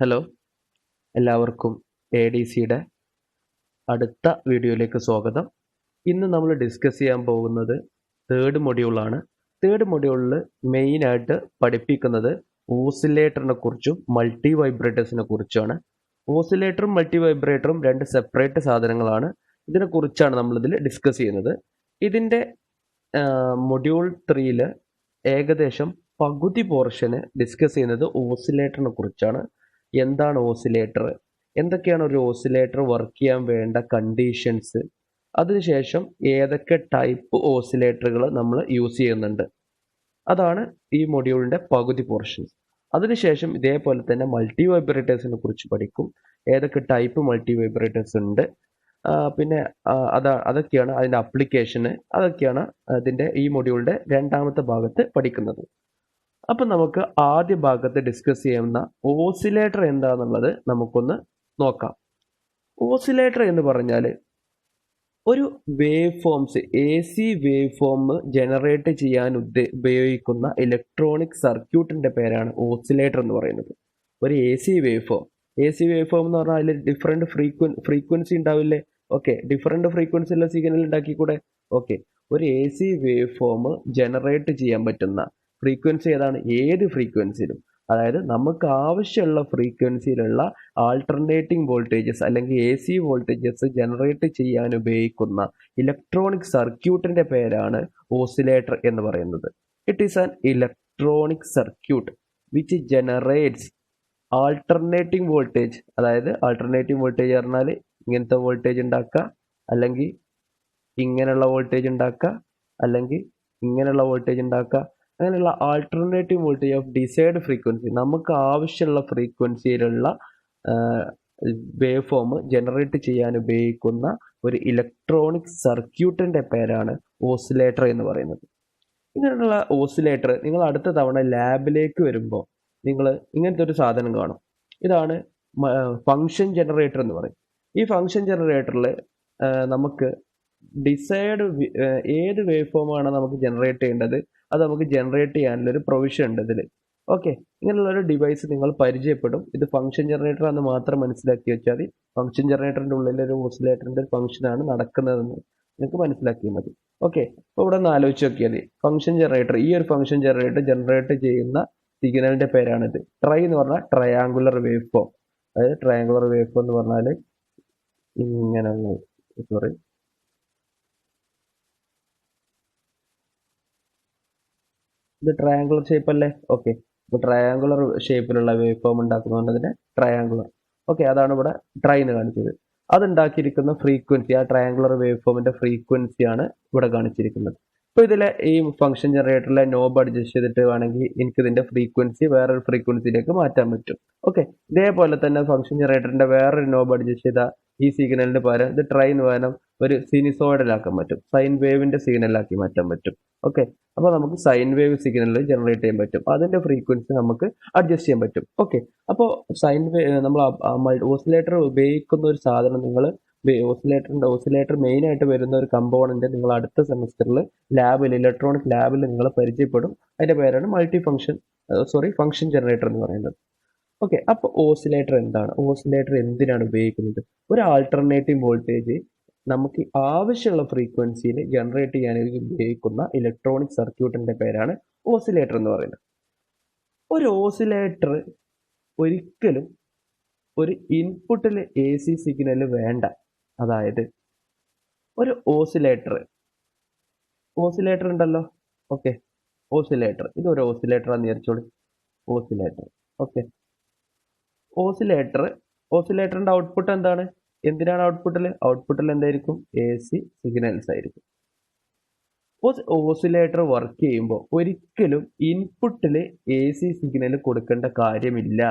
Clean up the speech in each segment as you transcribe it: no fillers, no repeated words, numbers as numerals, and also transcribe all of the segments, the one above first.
Hello, എല്ലാവർക്കും ADCയുടെ അടുത്ത വീഡിയോയിലേക്ക് സ്വാഗതം. ഇന്ന് നമ്മൾ ഡിസ്കസ് ചെയ്യാൻ പോകുന്നത് തേർഡ് മൊഡ്യൂളാണ്. തേർഡ് മൊഡ്യൂളിൽ മെയിനായിട്ട് പഠിപ്പിക്കുന്നത് ഓസിലേറ്ററിനെ കുറിച്ചും മൾട്ടി വൈബ്രേറ്റേഴ്സിനെ കുറിച്ചാണ്. ഓസിലേറ്ററും മൾട്ടി വൈബ്രേറ്ററും രണ്ട് സെപ്പറേറ്റ് സാധനങ്ങളാണ്. ഇതിനെക്കുറിച്ചാണ് നമ്മളിതിൽ ഡിസ്കസ് ചെയ്യുന്നത്. ഇതിൻ്റെ മൊഡ്യൂൾ 3 ഏകദേശം പകുതി പോർഷന് ഡിസ്കസ് ചെയ്യുന്നത് ഓസിലേറ്ററിനെ കുറിച്ചാണ്. എന്താണ് ഓസിലേറ്റർ, എന്തൊക്കെയാണ് ഒരു ഓസിലേറ്റർ വർക്ക് ചെയ്യാൻ വേണ്ട കണ്ടീഷൻസ്, അതിനുശേഷം ഏതൊക്കെ ടൈപ്പ് ഓസിലേറ്ററുകൾ നമ്മൾ യൂസ് ചെയ്യുന്നുണ്ട്, അതാണ് ഈ മൊഡ്യൂളിൻ്റെ പകുതി പോർഷൻസ്. അതിനുശേഷം ഇതേപോലെ തന്നെ മൾട്ടി വൈബ്രേറ്റേഴ്സിനെ കുറിച്ച് പഠിക്കും. ഏതൊക്കെ ടൈപ്പ് മൾട്ടി വൈബ്രേറ്റേഴ്സ് ഉണ്ട്, പിന്നെ അതൊക്കെയാണ് അതിൻ്റെ അപ്ലിക്കേഷന്, അതൊക്കെയാണ് അതിൻ്റെ ഈ മൊഡ്യൂളിൻ്റെ രണ്ടാമത്തെ ഭാഗത്ത് പഠിക്കുന്നത്. അപ്പം നമുക്ക് ആദ്യ ഭാഗത്ത് ഡിസ്കസ് ചെയ്യുന്ന ഓസിലേറ്റർ എന്താണെന്നുള്ളത് നമുക്കൊന്ന് നോക്കാം. ഓസിലേറ്റർ എന്ന് പറഞ്ഞാൽ ഒരു wave forms, AC wave form generate ചെയ്യാൻ ഉപയോഗിക്കുന്ന ഇലക്ട്രോണിക് സർക്യൂട്ടിൻ്റെ പേരാണ് ഓസിലേറ്റർ എന്ന് പറയുന്നത്. ഒരു AC വേവ് ഫോം എന്ന് പറഞ്ഞാൽ അതിൽ ഡിഫറെൻറ്റ് ഫ്രീക്വൻസി ഉണ്ടാവില്ലേ? ഓക്കെ, ഡിഫറെൻറ്റ് ഫ്രീക്വൻസിയുള്ള സിഗ്നൽ ഉണ്ടാക്കിക്കൂടെ? ഓക്കെ, ഒരു AC വേവ് ഫോം ജനറേറ്റ് ചെയ്യാൻ പറ്റുന്ന ഫ്രീക്വൻസി ഏതാണ്? ഏത് ഫ്രീക്വൻസിയിലും, അതായത് നമുക്ക് ആവശ്യമുള്ള ഫ്രീക്വൻസിയിലുള്ള ആൾട്ടർനേറ്റിംഗ് വോൾട്ടേജസ് അല്ലെങ്കിൽ AC വോൾട്ടേജസ് ജനറേറ്റ് ചെയ്യാൻ ഉപയോഗിക്കുന്ന ഇലക്ട്രോണിക് സർക്യൂട്ടിൻ്റെ പേരാണ് ഓസിലേറ്റർ എന്ന് പറയുന്നത്. It is an electronic circuit which generates alternating voltage. അതായത് ആൾട്ടർനേറ്റിംഗ് വോൾട്ടേജ് പറഞ്ഞാൽ ഇങ്ങനത്തെ വോൾട്ടേജ് ഉണ്ടാക്കുക, അല്ലെങ്കിൽ ഇങ്ങനെയുള്ള വോൾട്ടേജ് ഉണ്ടാക്കുക, അല്ലെങ്കിൽ ഇങ്ങനെയുള്ള വോൾട്ടേജ് ഉണ്ടാക്കുക. അങ്ങനെയുള്ള alternative voltage of desired frequency, നമുക്ക് ആവശ്യമുള്ള ഫ്രീക്വൻസിയിലുള്ള വേവ് ഫോം ജനറേറ്റ് ചെയ്യാൻ ഉപയോഗിക്കുന്ന ഒരു ഇലക്ട്രോണിക് സർക്യൂട്ടിൻ്റെ പേരാണ് ഓസിലേറ്റർ എന്ന് പറയുന്നത്. ഇങ്ങനെയുള്ള ഓസിലേറ്റർ നിങ്ങൾ അടുത്ത തവണ ലാബിലേക്ക് വരുമ്പോൾ നിങ്ങൾ ഇങ്ങനത്തെ ഒരു സാധനം കാണും. ഇതാണ് ഫങ്ഷൻ ജനറേറ്റർ എന്ന് പറയും. ഈ ഫങ്ഷൻ ജനറേറ്ററിൽ നമുക്ക് ഡിസൈർഡ് ഏത് വേവ് ഫോമാണ് നമുക്ക് ജനറേറ്റ് ചെയ്യേണ്ടത്, അത് നമുക്ക് ജനറേറ്റ് ചെയ്യാനുള്ളൊരു പ്രൊവിഷൻ ഉണ്ട് ഇതിൽ. ഓക്കെ, ഇങ്ങനെയുള്ളൊരു ഡിവൈസ് നിങ്ങൾ പരിചയപ്പെടും. ഇത് ഫംഗ്ഷൻ ജനറേറ്റർ എന്ന് മാത്രം മനസ്സിലാക്കി വെച്ചാൽ മതി. ഫംഗ്ഷൻ ജനറേറ്ററിൻ്റെ ഉള്ളിലൊരു ഓസിലേറ്ററിൻ്റെ ഫംഗ്ഷനാണ് നടക്കുന്നതെന്ന് നിങ്ങൾക്ക് മനസ്സിലാക്കിയാൽ മതി. ഓക്കെ, അപ്പോൾ ഇവിടെ ഒന്ന് ആലോചിച്ച് നോക്കിയാൽ മതി. ഫംഗ്ഷൻ ജനറേറ്റർ, ഈ ഒരു ഫംഗ്ഷൻ ജനറേറ്റർ ജനറേറ്റ് ചെയ്യുന്ന സിഗ്നലിൻ്റെ പേരാണിത്. ട്രൈ എന്ന് പറഞ്ഞാൽ ട്രയാങ്കുലർ വേവ് ഫോം. അതായത് ട്രയാങ്കുലർ വേവ് ഫോം എന്ന് പറഞ്ഞാൽ ഇങ്ങനെയുള്ള, സോറി, ഇത് ട്രയാങ്കുലർ ഷേപ്പ് അല്ലേ? ഓക്കെ, അപ്പോൾ ട്രയാങ്കുലർ ഷേപ്പിലുള്ള വേവ് ഫോം ഉണ്ടാക്കുന്നതുകൊണ്ട് അതിനെ ട്രയാങ്കുലർ. ഓക്കെ, അതാണ് ഇവിടെ ട്രൈ എന്ന് കാണിച്ചത്. അതുണ്ടാക്കിയിരിക്കുന്ന ഫ്രീക്വൻസി, ആ ട്രയാങ്കുലർ വേവ് ഫോമിന്റെ ഫ്രീക്വൻസിയാണ് ഇവിടെ കാണിച്ചിരിക്കുന്നത്. ഇപ്പോൾ ഇതിലെ ഈ ഫംഗ്ഷൻ ജനറേറ്ററിലെ നോബ് അഡ്ജസ്റ്റ് ചെയ്തിട്ട് വേണമെങ്കിൽ എനിക്ക് ഇതിന്റെ ഫ്രീക്വൻസി വേറൊരു ഫ്രീക്വൻസിയിലേക്ക് മാറ്റാൻ പറ്റും. ഓക്കെ, ഇതേപോലെ തന്നെ ഫംഗ്ഷൻ ജനറേറ്ററിന്റെ വേറൊരു നോബ് അഡ്ജസ്റ്റ് ചെയ്താൽ ഈ സിഗ്നലിന് പകരം ഇത് ട്രൈ എന്ന് പകരം ഒരു സിനിസോയിഡലാക്കാൻ പറ്റും, സൈൻ വേവിന്റെ സിഗ്നലാക്കി മാറ്റാൻ പറ്റും. ഓക്കെ, അപ്പോൾ നമുക്ക് സൈൻ വേവ് സിഗ്നൽ ജനറേറ്റ് ചെയ്യാൻ പറ്റും. അതിന്റെ ഫ്രീക്വൻസി നമുക്ക് അഡ്ജസ്റ്റ് ചെയ്യാൻ പറ്റും. ഓക്കെ, അപ്പോൾ സൈൻ വേവ് നമ്മൾ ഓസിലേറ്റർ ഉപയോഗിക്കുന്ന ഒരു സാധനം, നിങ്ങൾ ഓസിലേറ്റർ മെയിൻ ആയിട്ട് വരുന്ന ഒരു കമ്പോണന്റ് നിങ്ങൾ അടുത്ത സെമസ്റ്ററിൽ ലാബിൽ, ഇലക്ട്രോണിക് ലാബിൽ നിങ്ങൾ പരിചയപ്പെടും. അതിന്റെ പേരാണ് ഫംഗ്ഷൻ ജനറേറ്റർ എന്ന് പറയുന്നത്. ഓക്കെ, അപ്പോൾ ഓസിലേറ്റർ എന്താണ്? ഓസിലേറ്റർ എന്തിനാണ് ഉപയോഗിക്കുന്നത്? ഒരു ആൾട്ടർനേറ്റീവ് വോൾട്ടേജ് നമുക്ക് ആവശ്യമുള്ള ഫ്രീക്വൻസിയിൽ ജനറേറ്റ് ചെയ്യാനായി ഉപയോഗിക്കുന്ന ഇലക്ട്രോണിക് സർക്യൂട്ടിന്റെ പേരാണ് ഓസിലേറ്റർ എന്ന് പറയുന്നത്. ഒരു ഓസിലേറ്റർ ഒരിക്കലും ഒരു ഇൻപുട്ടിൽ AC സിഗ്നൽ വേണ്ട. അതായത് ഒരു ഓസിലേറ്റർ ഉണ്ടല്ലോ. ഓക്കെ, ഓസിലേറ്റർ, ഇതൊരു ഓസിലേറ്റർ ആണെന്ന് വിചാരിച്ചോളൂ. ഓസിലേറ്റർ. ഓക്കെ, ഓസിലേറ്ററിന്റെ ഔട്ട്പുട്ട് എന്താണ്? എന്തിനാണ് ഔട്ട്പുട്ടിൽ എന്തായിരിക്കും? AC സിഗ്നൽസ് ആയിരിക്കും. ഓസിലേറ്റർ വർക്ക് ചെയ്യുമ്പോൾ ഒരിക്കലും ഇൻപുട്ടിൽ AC സിഗ്നൽ കൊടുക്കേണ്ട കാര്യമില്ല.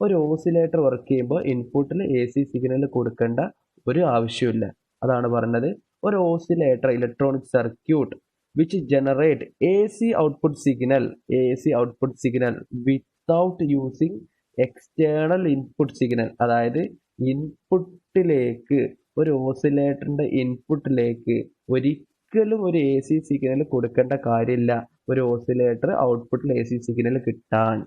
ഒരു ഓസിലേറ്റർ വർക്ക് ചെയ്യുമ്പോൾ ഇൻപുട്ടിൽ AC സിഗ്നൽ കൊടുക്കേണ്ട ഒരു ആവശ്യമില്ല. അതാണ് പറഞ്ഞത്, ഒരു oscillator electronic circuit which generate AC output signal without using external input signal. അതായത് ഇൻപുട്ടിലേക്ക്, ഒരു ഓസിലേറ്ററിന്റെ ഇൻപുട്ടിലേക്ക് ഒരിക്കലും ഒരു AC സിഗ്നൽ കൊടുക്കേണ്ട കാര്യമില്ല ഒരു ഓസിലേറ്റർ ഔട്ട്പുട്ടിൽ AC സിഗ്നൽ കിട്ടാൻ.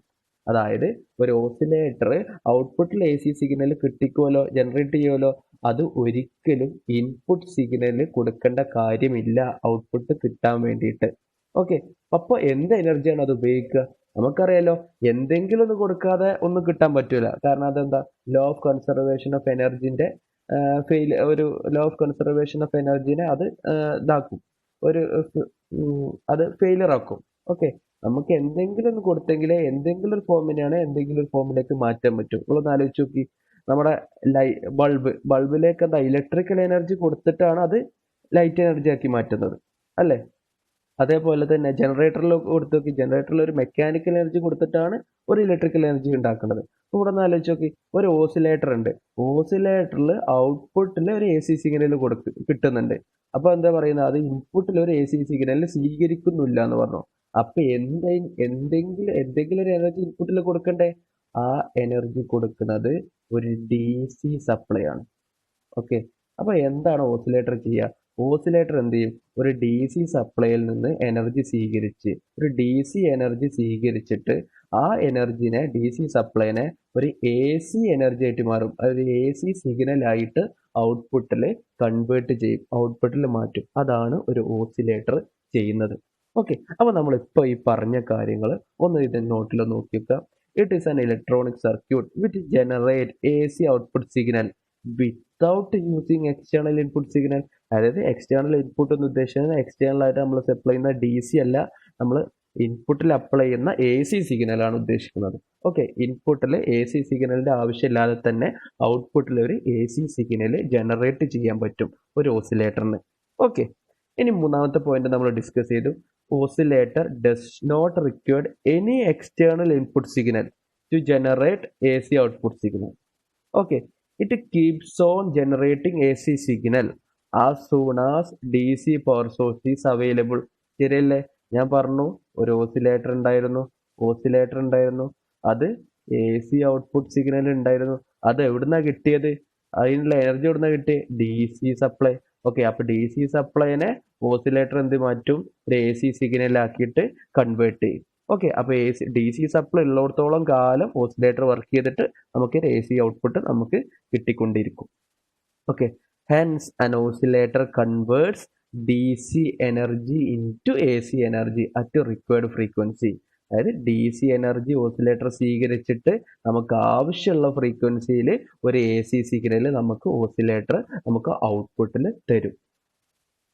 അതായത് ഒരു ഓസിലേറ്റർ ഔട്ട്പുട്ടിൽ AC സിഗ്നൽ കിട്ടിക്കുമല്ലോ, ജനറേറ്റ് ചെയ്യുമല്ലോ, അത് ഒരിക്കലും ഇൻപുട്ട് സിഗ്നൽ കൊടുക്കേണ്ട കാര്യമില്ല ഔട്ട്പുട്ട് കിട്ടാൻ വേണ്ടിയിട്ട്. ഓക്കെ, അപ്പോൾ എന്ത് എനർജിയാണ് അത് ഉപയോഗിക്കുക? നമുക്കറിയാലോ, എന്തെങ്കിലും ഒന്ന് കൊടുക്കാതെ ഒന്നും കിട്ടാൻ പറ്റൂല. കാരണം അതെന്താ, ലോ ഓഫ് കൺസർവേഷൻ ഓഫ് എനർജിന്റെ ഒരു ലോ ഓഫ് കൺസർവേഷൻ ഓഫ് എനർജിനെ അത് ഇതാക്കും, ഒരു അത് ഫെയിലിയർ ആക്കും. ഓക്കെ, നമുക്ക് എന്തെങ്കിലും ഒന്ന് കൊടുത്തെങ്കിലേ എന്തെങ്കിലും ഒരു ഫോമിനെയാണ് എന്തെങ്കിലും ഒരു ഫോമിലേക്ക് മാറ്റാൻ പറ്റും. നിങ്ങളൊന്ന് ആലോചിച്ച് നോക്കി, നമ്മുടെ ബൾബിലേക്ക് എന്താ ഇലക്ട്രിക്കൽ എനർജി കൊടുത്തിട്ടാണ് അത് ലൈറ്റ് എനർജി ആക്കി മാറ്റുന്നത് അല്ലേ? അതേപോലെ തന്നെ ജനറേറ്ററിൽ കൊടുത്തു നോക്കി, ജനറേറ്ററിൽ ഒരു മെക്കാനിക്കൽ എനർജി കൊടുത്തിട്ടാണ് ഒരു ഇലക്ട്രിക്കൽ എനർജി ഉണ്ടാക്കുന്നത്. ഇവിടെ ഒന്ന് ആലോചിച്ച് നോക്കി, ഒരു ഓസിലേറ്റർ ഉണ്ട്, ഓസിലേറ്ററിൽ ഔട്ട്പുട്ടിൽ ഒരു AC സിഗ്നൽ കിട്ടുന്നുണ്ട്. അപ്പൊ എന്താ പറയുന്നത്, അത് ഇൻപുട്ടിൽ ഒരു AC സിഗ്നൽ സ്വീകരിക്കുന്നില്ല എന്ന് പറഞ്ഞു. അപ്പൊ എന്തെങ്കിലും ഒരു എനർജി ഇൻപുട്ടിൽ കൊടുക്കണ്ടേ? ആ എനർജി കൊടുക്കുന്നത് ഒരു DC സപ്ലൈ ആണ്. ഓക്കെ, അപ്പൊ എന്താണ് ഓസിലേറ്റർ ചെയ്യുക? ഓസിലേറ്റർ എന്ത് ചെയ്യും? ഒരു DC സപ്ലൈയിൽ നിന്ന് എനർജി സ്വീകരിച്ച്, ഒരു DC എനർജി സ്വീകരിച്ചിട്ട് ആ എനർജിനെ, DC സപ്ലൈനെ ഒരു AC എനർജി ആയിട്ട് മാറും. അതൊരു AC സിഗ്നൽ ആയിട്ട് ഔട്ട്പുട്ടിൽ കൺവേർട്ട് ചെയ്യും, ഔട്ട്പുട്ടിൽ മാറ്റും. അതാണ് ഒരു ഓസിലേറ്റർ ചെയ്യുന്നത്. ഓക്കെ, അപ്പൊ നമ്മളിപ്പോൾ ഈ പറഞ്ഞ കാര്യങ്ങൾ ഒന്ന് ഇത് നോട്ടിൽ നോക്കി വെക്കാം. It is an electronic circuit which generate AC output signal without using external input signal. അതായത് എക്സ്റ്റേണൽ ഇൻപുട്ട് എന്ന് ഉദ്ദേശിക്കുന്നത് എക്സ്റ്റേണൽ ആയിട്ട് നമ്മൾ സപ്ലൈ ചെയ്യുന്ന DC അല്ല, നമ്മൾ ഇൻപുട്ടിൽ അപ്ലൈ ചെയ്യുന്ന AC സിഗ്നലാണ് ഉദ്ദേശിക്കുന്നത്. ഓക്കെ, ഇൻപുട്ടിൽ AC സിഗ്നലിന്റെ ആവശ്യമില്ലാതെ തന്നെ ഔട്ട്പുട്ടിൽ ഒരു AC സിഗ്നൽ ജനറേറ്റ് ചെയ്യാൻ പറ്റും ഒരു ഓസിലേറ്ററിന്. ഓക്കെ, ഇനി മൂന്നാമത്തെ പോയിന്റ് നമ്മൾ ഡിസ്കസ് ചെയ്തു. Oscillator does not required any external input signal to generate AC output signal. Okay, it keeps on generating AC signal as soon as DC power source is available. ശരിയല്ലേ? ഞാൻ പറഞ്ഞു ഒരു oscillator ഉണ്ടായിരുന്നു, അത് AC output signal ഉണ്ടായിരുന്നു. അത് എവിടുന്നാ കിട്ടിയത്? അതിനുള്ള എനർജി എവിടുന്നാ കിട്ടിയത്? DC supply. ഓക്കെ, അപ്പൊ DC സപ്ലൈനെ ഓസിലേറ്റർ എന്ത് മാറ്റും? ഒരു AC സിഗ്നൽ ആക്കിയിട്ട് കൺവേർട്ട് ചെയ്യും. ഓക്കെ, അപ്പൊ DC സപ്ലൈ ഉള്ളിടത്തോളം കാലം ഓസിലേറ്റർ വർക്ക് ചെയ്തിട്ട് നമുക്ക് ഒരു AC ഔട്ട്പുട്ട് നമുക്ക് കിട്ടിക്കൊണ്ടിരിക്കും. Okay, hence an oscillator converts DC energy into AC energy at required frequency. അതായത് DC എനർജി ഓസിലേറ്റർ സ്വീകരിച്ചിട്ട് നമുക്ക് ആവശ്യമുള്ള ഫ്രീക്വൻസിയിൽ ഒരു AC സിഗ്നൽ നമുക്ക് ഓസിലേറ്റർ നമുക്ക് ഔട്ട്പുട്ടിൽ തരും.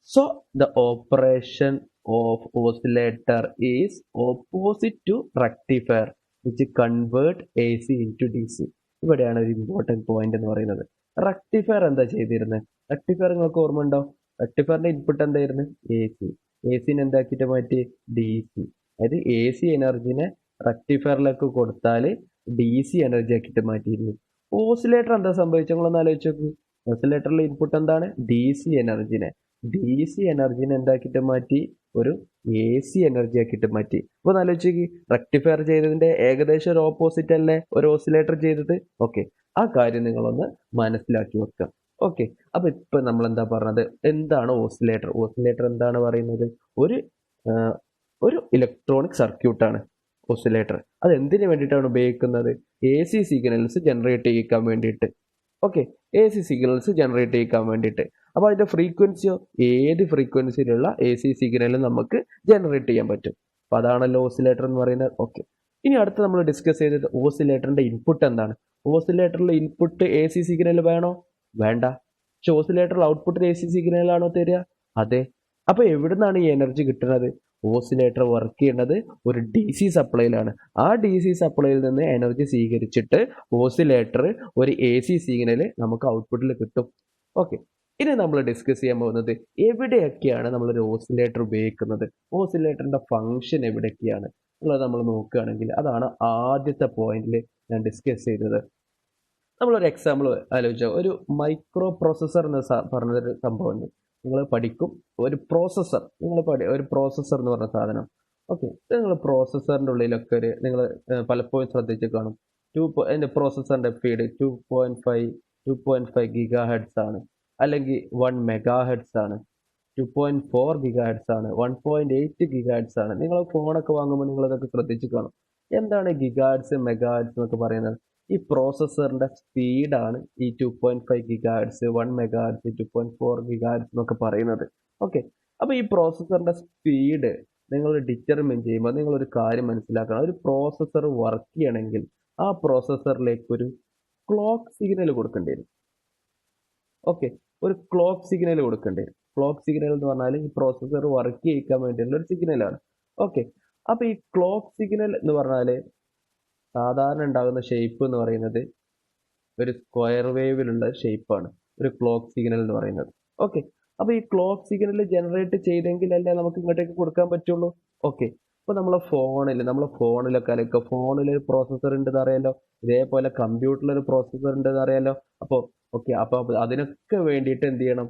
So the operation of oscillator is opposite to rectifier which convert AC into DC. ഇവിടെയാണ് ഒരു ഇമ്പോർട്ടൻറ്റ് പോയിന്റ് എന്ന് പറയുന്നത്. റെക്ടിഫയർ എന്താ ചെയ്തിരുന്നത്? റെക്ടിഫയർ നിങ്ങൾക്ക് ഓർമ്മ ഉണ്ടോ? റെക്ടിഫയറിന്റെ ഇൻപുട്ട് എന്തായിരുന്നു? AC എന്താക്കിയിട്ട് മാറ്റി? DC. അതായത് AC എനർജിനെ റെക്ടിഫയറിലേക്ക് കൊടുത്താൽ DC എനർജി ആക്കിയിട്ട് മാറ്റിയിരുന്നു. ഓസിലേറ്റർ എന്താ സംഭവിച്ചത്? നിങ്ങളൊന്ന് ആലോചിച്ച് നോക്ക്. ഓസിലേറ്ററിലെ ഇൻപുട്ട് എന്താണ്? DC എനർജിനെ എന്താക്കിയിട്ട് മാറ്റി? ഒരു AC എനർജി ആക്കിയിട്ട് മാറ്റി. അപ്പൊ ആലോചിച്ച് റെക്ടിഫയർ ചെയ്തതിന്റെ ഏകദേശം ഒരു ഓപ്പോസിറ്റ് അല്ലേ ഒരു ഓസിലേറ്റർ ചെയ്തത്? ഓക്കെ, ആ കാര്യം നിങ്ങളൊന്ന് മനസ്സിലാക്കി വെക്കുക. ഓക്കെ, അപ്പൊ ഇപ്പൊ നമ്മൾ എന്താ പറഞ്ഞത്? എന്താണ് ഓസിലേറ്റർ? ഓസിലേറ്റർ എന്താണ് പറയുന്നത്? ഒരു ഇലക്ട്രോണിക് സർക്യൂട്ടാണ് ഓസിലേറ്റർ. അത് എന്തിനു വേണ്ടിയിട്ടാണ് ഉപയോഗിക്കുന്നത്? AC സിഗ്നൽസ് ജനറേറ്റ് ചെയ്യിക്കാൻ വേണ്ടിയിട്ട്. ഓക്കെ, AC സിഗ്നൽസ് ജനറേറ്റ് ചെയ്യിക്കാൻ വേണ്ടിയിട്ട്. അപ്പോൾ അതിന്റെ ഫ്രീക്വൻസിയോ, ഏത് ഫ്രീക്വൻസിയിലുള്ള AC സിഗ്നലും നമുക്ക് ജനറേറ്റ് ചെയ്യാൻ പറ്റും. അപ്പോൾ അതാണല്ലോ ഓസിലേറ്റർ എന്ന് പറയുന്നത്. ഓക്കെ, ഇനി അടുത്ത് നമ്മൾ ഡിസ്കസ് ചെയ്തത് ഓസിലേറ്ററിന്റെ ഇൻപുട്ട് എന്താണ്? ഓസിലേറ്ററിലെ ഇൻപുട്ട് AC സിഗ്നൽ വേണോ? വേണ്ട. പക്ഷെ ഓസിലേറ്ററിൽ ഔട്ട്പുട്ടിൽ AC സിഗ്നലാണോ തരിക? അതെ. അപ്പോൾ എവിടുന്നാണ് ഈ എനർജി കിട്ടുന്നത്? ഓസിലേറ്റർ വർക്ക് ചെയ്യുന്നത് ഒരു DC സപ്ലൈയിലാണ്. ആ DC സപ്ലൈയിൽ നിന്ന് എനർജി സ്വീകരിച്ചിട്ട് ഓസിലേറ്റർ ഒരു AC സിഗ്നൽ നമുക്ക് ഔട്ട്പുട്ടിൽ കിട്ടും. ഓക്കെ, ഇനി നമ്മൾ ഡിസ്കസ് ചെയ്യാൻ പോകുന്നത് എവിടെയൊക്കെയാണ് നമ്മളൊരു ഓസിലേറ്റർ ഉപയോഗിക്കുന്നത്, ഓസിലേറ്ററിന്റെ ഫംഗ്ഷൻ എവിടെയൊക്കെയാണ് എന്നുള്ളത് നമ്മൾ നോക്കുകയാണെങ്കിൽ അതാണ് ആദ്യത്തെ പോയിന്റിൽ ഞാൻ ഡിസ്കസ് ചെയ്തത്. നമ്മളൊരു എക്സാമ്പിൾ ആലോചിച്ചാൽ, ഒരു മൈക്രോ പ്രോസസ്സർ എന്ന് പറഞ്ഞൊരു സംഭവമുണ്ട്. നിങ്ങൾ പഠിക്കും ഒരു പ്രോസസ്സർ, ഒരു പ്രോസസ്സർ എന്ന് പറഞ്ഞ സാധനം. ഓക്കെ, നിങ്ങൾ പ്രോസസ്സറിൻ്റെ ഉള്ളിലൊക്കെ നിങ്ങൾ പലപ്പോഴും ശ്രദ്ധിച്ച് കാണും, അതിൻ്റെ പ്രോസസ്സറിൻ്റെ സ്പീഡ് 2.5 GHz ആണ്, അല്ലെങ്കിൽ 1 MHz ആണ്, 2.4 GHz ആണ്, 1.8 GHz ആണ്. നിങ്ങൾ ഫോണൊക്കെ വാങ്ങുമ്പോൾ നിങ്ങൾ ഇതൊക്കെ ശ്രദ്ധിച്ച് കാണും. എന്താണ് ഗിഗാഹെർട്സ് മെഗാഹെർട്സ് എന്നൊക്കെ പറയുന്നത്? ഈ പ്രോസസ്സറിന്റെ സ്പീഡാണ് ഈ 2.5 ഗിഗാഹെർട്സ്, 1 മെഗാഹെർട്സ്, 2.4 ഗിഗാഹെർട്സ് എന്നൊക്കെ പറയുന്നത്. ഓക്കെ, അപ്പോൾ ഈ പ്രോസസ്സറിന്റെ സ്പീഡ് നിങ്ങൾ ഡിറ്റർമിൻ ചെയ്യുമ്പോൾ നിങ്ങൾ ഒരു കാര്യം മനസ്സിലാക്കണം. ഒരു പ്രോസസ്സർ വർക്ക് ചെയ്യണമെങ്കിൽ ആ പ്രോസസ്സറിലേക്ക് ഒരു ക്ലോക്ക് സിഗ്നൽ കൊടുക്കേണ്ടി വരും. ഓക്കെ, ഒരു ക്ലോക്ക് സിഗ്നൽ കൊടുക്കേണ്ടി വരും. ക്ലോക്ക് സിഗ്നൽ എന്ന് പറഞ്ഞാൽ ഈ പ്രോസസ്സർ വർക്ക് ചെയ്യിക്കാൻ വേണ്ടിയുള്ള ഒരു സിഗ്നലാണ്. ഓക്കെ, അപ്പോൾ ഈ ക്ലോക്ക് സിഗ്നൽ എന്ന് പറഞ്ഞാൽ സാധാരണ ഉണ്ടാകുന്ന ഷേപ്പ് എന്ന് പറയുന്നത് ഒരു സ്ക്വയർ വേവിലുള്ള ഷേപ്പാണ് ഒരു ക്ലോക്ക് സിഗ്നൽ എന്ന് പറയുന്നത്. ഓക്കെ, അപ്പോൾ ഈ ക്ലോക്ക് സിഗ്നൽ ജനറേറ്റ് ചെയ്തെങ്കിലല്ലേ നമുക്ക് ഇങ്ങോട്ടേക്ക് കൊടുക്കാൻ പറ്റുള്ളൂ. ഓക്കെ, അപ്പോൾ നമ്മളെ ഫോണിലൊക്കെ അല്ലെങ്കിൽ ഫോണിൽ ഒരു പ്രോസസ്സർ ഉണ്ടെന്ന് അറിയാലോ, ഇതേപോലെ കമ്പ്യൂട്ടറിൽ ഒരു പ്രോസസ്സർ ഉണ്ടെന്ന് അറിയാലോ. അപ്പോൾ ഓക്കെ, അപ്പോൾ അതിനൊക്കെ വേണ്ടിയിട്ട് എന്ത് ചെയ്യണം,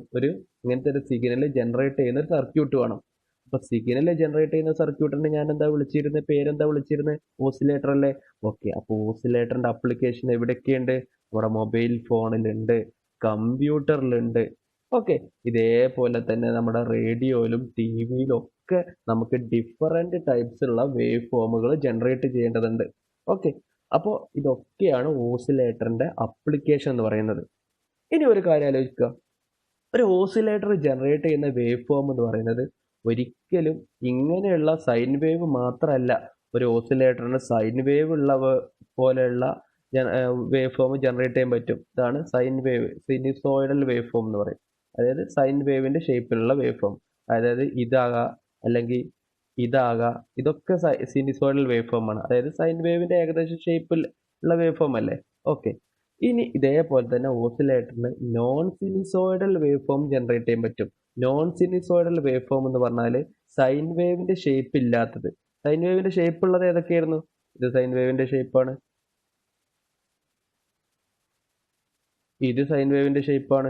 ഇങ്ങനത്തെ ഒരു സിഗ്നൽ ജനറേറ്റ് ചെയ്യുന്ന ഒരു സർക്യൂട്ട് വേണം. അപ്പോൾ സിഗ്നൽ ജനറേറ്റ് ചെയ്യുന്ന സർക്യൂട്ടിന് ഞാൻ പേരെന്താ വിളിച്ചിരുന്നത്, ഓസിലേറ്റർ അല്ലേ. ഓക്കെ, അപ്പോൾ ഓസിലേറ്ററിന്റെ അപ്ലിക്കേഷൻ എവിടെയൊക്കെയുണ്ട്? നമ്മുടെ മൊബൈൽ ഫോണിലുണ്ട്, കമ്പ്യൂട്ടറിലുണ്ട്. ഓക്കെ, ഇതേപോലെ തന്നെ നമ്മുടെ റേഡിയോയിലും ടി വിയിലും ഒക്കെ നമുക്ക് ഡിഫറെന്റ് ടൈപ്സ് ഉള്ള വേവ് ഫോമുകൾ ജനറേറ്റ് ചെയ്യേണ്ടതുണ്ട്. ഓക്കെ, അപ്പോൾ ഇതൊക്കെയാണ് ഓസിലേറ്ററിന്റെ അപ്ലിക്കേഷൻ എന്ന് പറയുന്നത്. ഇനി ഒരു കാര്യം ആലോചിക്കുക, ഒരു ഓസിലേറ്റർ ജനറേറ്റ് ചെയ്യുന്ന വേവ് ഫോം എന്ന് പറയുന്നത് ഒരിക്കലും ഇങ്ങനെയുള്ള സൈൻ വേവ് മാത്രമല്ല. ഒരു ഓസിലേറ്ററിന് സൈൻ വേവ് ഉള്ള പോലെയുള്ള വേവ് ഫോം ജനറേറ്റ് ചെയ്യാൻ പറ്റും. ഇതാണ് sine wave, sinusoidal wave form എന്ന് പറയും. അതായത് സൈൻ വേവിന്റെ ഷേപ്പിലുള്ള വേവ് ഫോം. അതായത് ഇതാകാം, അല്ലെങ്കിൽ ഇതാകാം, ഇതൊക്കെ സിനുസോയിഡൽ വേവ് ഫോം ആണ്. അതായത് സൈൻ വേവിന്റെ ഏകദേശം ഷേപ്പിൽ ഉള്ള വേവ് ഫോം അല്ലേ. ഓക്കെ, ഇനി ഇതേപോലെ തന്നെ ഓസിലേറ്ററിന് non sinusoidal wave form generate ചെയ്യാൻ പറ്റും. നോൺ സിനുസോയിഡൽ വേവ് ഫോം എന്ന് പറഞ്ഞാൽ സൈൻ വേവിന്റെ ഷേപ്പ് ഇല്ലാത്തത്. സൈൻ വേവിന്റെ ഷേപ്പ് ഉള്ളത് ഏതൊക്കെയായിരുന്നു? ഇത് സൈൻ വേവിന്റെ ഷേപ്പാണ്, ഇത് സൈൻ വേവിന്റെ ഷേപ്പാണ്,